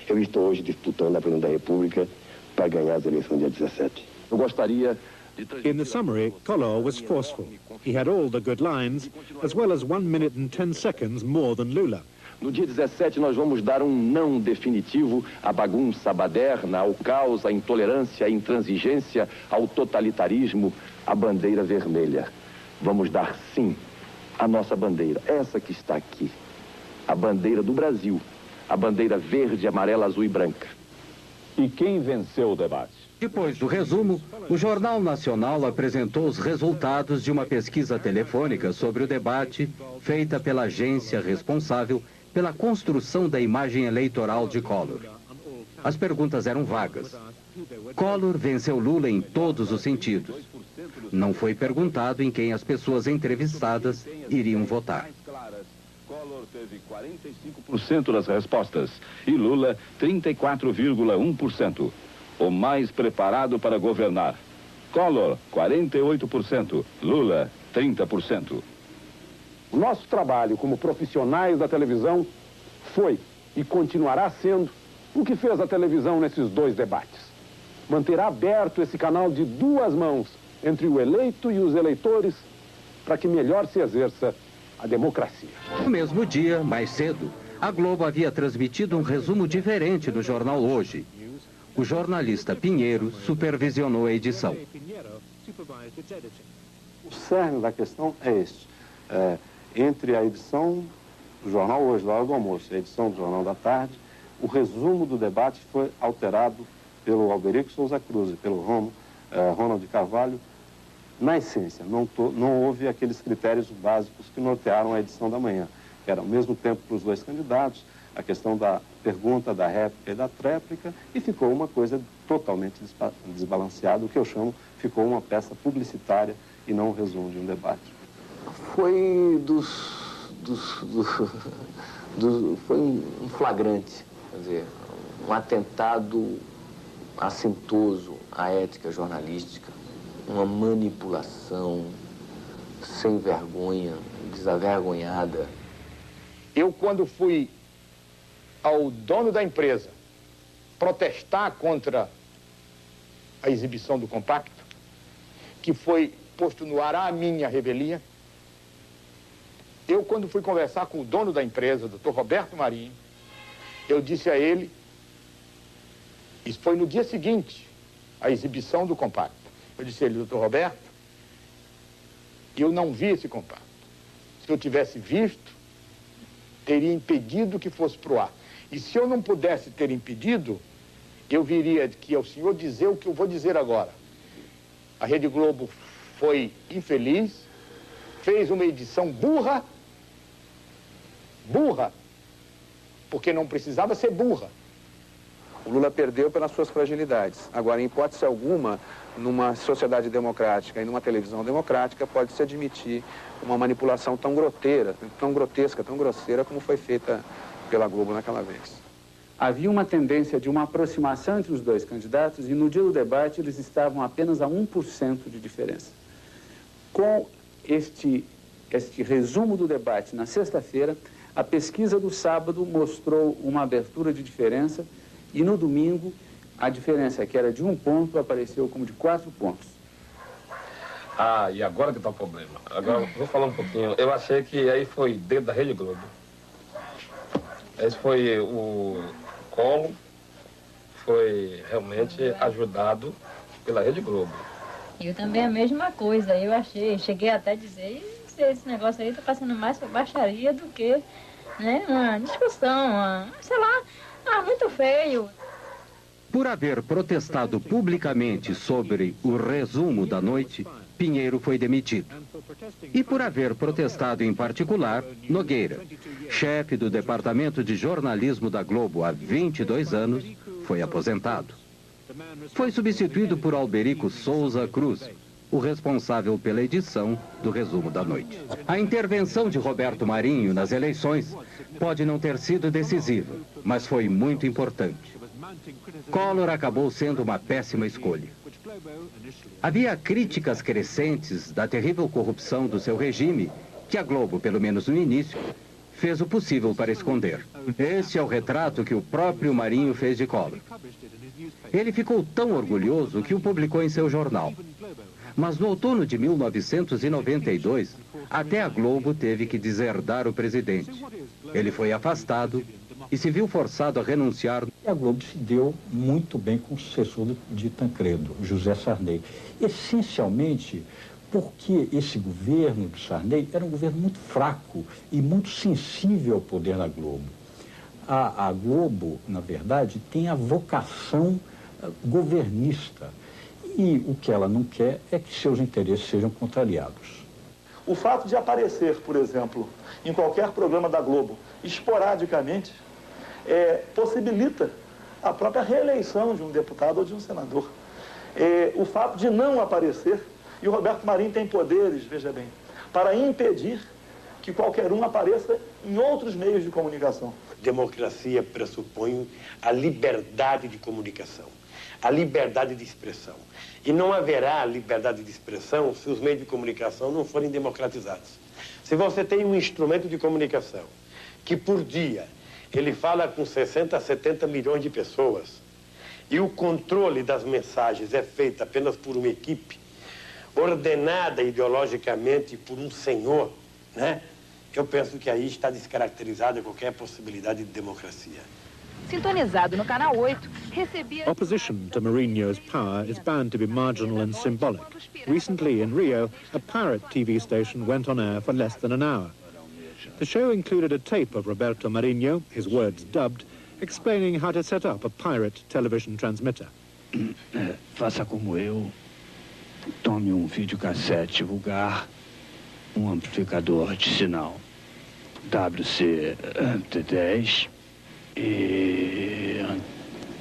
eu estou hoje disputando a presidência da República para ganhar as eleições dia 17. Eu gostaria de... In the summary, Collor was forceful. He had all the good lines, as well as 1 minute and 10 seconds more than Lula. No dia 17, nós vamos dar um não definitivo à bagunça baderna, ao caos, à intolerância, à intransigência, ao totalitarismo, à bandeira vermelha. Vamos dar sim à nossa bandeira, essa que está aqui, a bandeira do Brasil, a bandeira verde, amarela, azul e branca. E quem venceu o debate? Depois do resumo, o Jornal Nacional apresentou os resultados de uma pesquisa telefônica sobre o debate feita pela agência responsável pela construção da imagem eleitoral de Collor. As perguntas eram vagas. Collor venceu Lula em todos os sentidos. Não foi perguntado em quem as pessoas entrevistadas iriam votar. Collor teve 45% das respostas e Lula 34,1%. o mais preparado para governar. Collor, 48%. Lula, 30%. O nosso trabalho como profissionais da televisão foi e continuará sendo o que fez a televisão nesses dois debates. Manterá aberto esse canal de duas mãos entre o eleito e os eleitores para que melhor se exerça a democracia. No mesmo dia, mais cedo, a Globo havia transmitido um resumo diferente do jornal Hoje. O jornalista Pinheiro supervisionou a edição. O cerne da questão é este. Entre a edição do jornal Hoje, da hora do almoço, e a edição do jornal da tarde, o resumo do debate foi alterado pelo Alberico Souza Cruz e pelo Ronald Carvalho. Na essência, não houve aqueles critérios básicos que nortearam a edição da manhã. Era ao mesmo tempo para os dois candidatos, a questão da pergunta, da réplica e da tréplica, e ficou uma coisa totalmente desbalanceada, o que eu chamo, ficou uma peça publicitária e não um resumo de um debate. Foi foi um flagrante, quer dizer, um atentado assintoso à ética jornalística, uma manipulação sem vergonha, desavergonhada. Eu, quando fui ao dono da empresa protestar contra a exibição do compacto, que foi posto no ar a minha revelia, eu, quando fui conversar com o dono da empresa, Dr. Roberto Marinho, eu disse a ele, isso foi no dia seguinte, a exibição do compacto, eu disse a ele, Dr. Roberto, eu não vi esse compacto. Se eu tivesse visto, teria impedido que fosse pro ar. E se eu não pudesse ter impedido, eu viria que ao senhor dizer o que eu vou dizer agora. A Rede Globo foi infeliz, fez uma edição burra, porque não precisava ser burra. O Lula perdeu pelas suas fragilidades. Agora, em hipótese alguma, numa sociedade democrática e numa televisão democrática, pode-se admitir uma manipulação tão grotesca, tão grosseira como foi feita pela Globo naquela vez. Havia uma tendência de uma aproximação entre os dois candidatos e no dia do debate eles estavam apenas a 1% de diferença. Com este resumo do debate na sexta-feira, a pesquisa do sábado mostrou uma abertura de diferença e no domingo a diferença que era de 1 ponto apareceu como de 4 pontos. E agora que está o problema. Agora, vou falar um pouquinho. Eu achei que aí foi dedo da Rede Globo. Esse foi o Collor, foi realmente ajudado pela Rede Globo. Eu também a mesma coisa. Eu cheguei até a dizer, esse negócio aí está passando mais por baixaria do que, né, uma discussão, sei lá, muito feio. Por haver protestado publicamente sobre o resumo da noite, Pinheiro foi demitido. E por haver protestado em particular, Nogueira, chefe do Departamento de Jornalismo da Globo há 22 anos, foi aposentado. Foi substituído por Alberico Souza Cruz, o responsável pela edição do resumo da noite. A intervenção de Roberto Marinho nas eleições pode não ter sido decisiva, mas foi muito importante. Collor acabou sendo uma péssima escolha. Havia críticas crescentes da terrível corrupção do seu regime, que a Globo, pelo menos no início, fez o possível para esconder. Este é o retrato que o próprio Marinho fez de Collor. Ele ficou tão orgulhoso que o publicou em seu jornal. Mas no outono de 1992, até a Globo teve que deserdar o presidente. Ele foi afastado e se viu forçado a renunciar. A Globo se deu muito bem com o sucessor de Tancredo, José Sarney. Essencialmente porque esse governo do Sarney era um governo muito fraco e muito sensível ao poder da Globo. A Globo, na verdade, tem a vocação governista. E o que ela não quer é que seus interesses sejam contrariados. O fato de aparecer, por exemplo, em qualquer programa da Globo, esporadicamente, possibilita a própria reeleição de um deputado ou de um senador. O fato de não aparecer, e o Roberto Marinho tem poderes, veja bem, para impedir que qualquer um apareça em outros meios de comunicação. democracia pressupõe a liberdade de comunicação, a liberdade de expressão. E não haverá liberdade de expressão se os meios de comunicação não forem democratizados. Se você tem um instrumento de comunicação que por dia ele fala com 60 a 70 milhões de pessoas e o controle das mensagens é feito apenas por uma equipe ordenada ideologicamente por um senhor, né? Eu penso que aí está descaracterizada qualquer possibilidade de democracia. Sintonizado no canal 8, recebia... Opposition to Marinho's power is bound to be marginal and symbolic. Recently in Rio, a pirate TV station went on air for less than an hour. The show included a tape of Roberto Marinho, his words dubbed, explaining how to set up a pirate television transmitter. Faça como eu. Tome um videocassete vulgar, amplificador de sinal WC-T10 e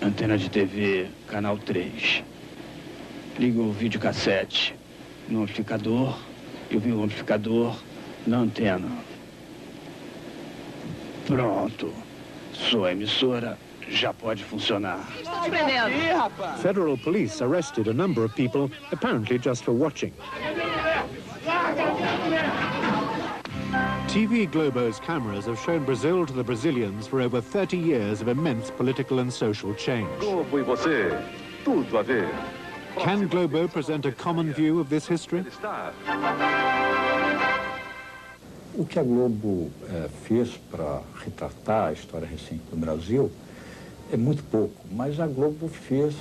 antena de TV canal 3. Liga o videocassete no amplificador e o amplificador na antena. Pronto. Sua emissora já pode funcionar. Federal police arrested a number of people, apparently just for watching. TV Globo's cameras have shown Brazil to the Brazilians for over 30 years of immense political and social change. Globo e você, tudo a ver. Can Globo present a common view of this history? O que a Globo fez para retratar a história recente do Brasil é muito pouco, mas a Globo fez,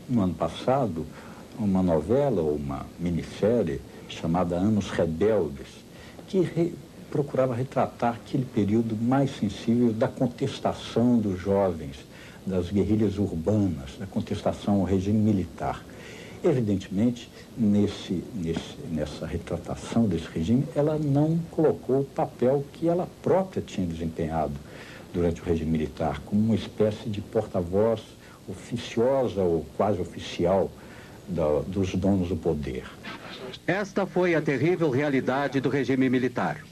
no ano passado, uma novela ou uma minissérie chamada Anos Rebeldes, que procurava retratar aquele período mais sensível da contestação dos jovens, das guerrilhas urbanas, da contestação ao regime militar. Evidentemente, nessa retratação desse regime, ela não colocou o papel que ela própria tinha desempenhado durante o regime militar, como uma espécie de porta-voz oficiosa ou quase oficial dos donos do poder. Esta foi a terrível realidade do regime militar.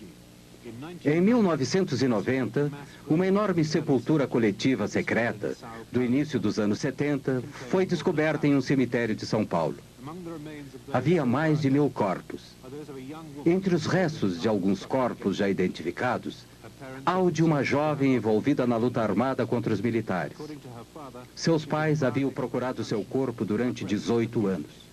Em 1990, uma enorme sepultura coletiva secreta, do início dos anos 70, foi descoberta em um cemitério de São Paulo. Havia mais de 1000 corpos. Entre os restos de alguns corpos já identificados, há o de uma jovem envolvida na luta armada contra os militares. Seus pais haviam procurado seu corpo durante 18 anos.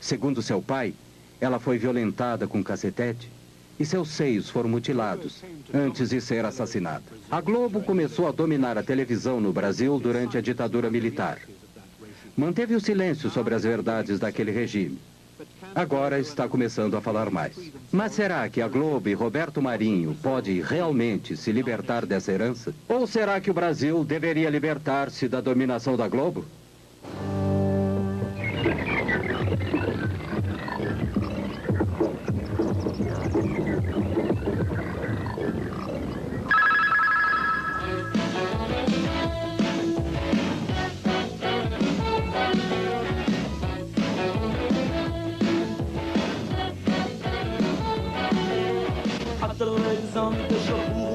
Segundo seu pai, ela foi violentada com cacetete e seus seios foram mutilados antes de ser assassinada. A Globo começou a dominar a televisão no Brasil durante a ditadura militar. Manteve o silêncio sobre as verdades daquele regime. Agora está começando a falar mais. Mas será que a Globo e Roberto Marinho pode realmente se libertar dessa herança? Ou será que o Brasil deveria libertar-se da dominação da Globo? A televisão me deixou burro.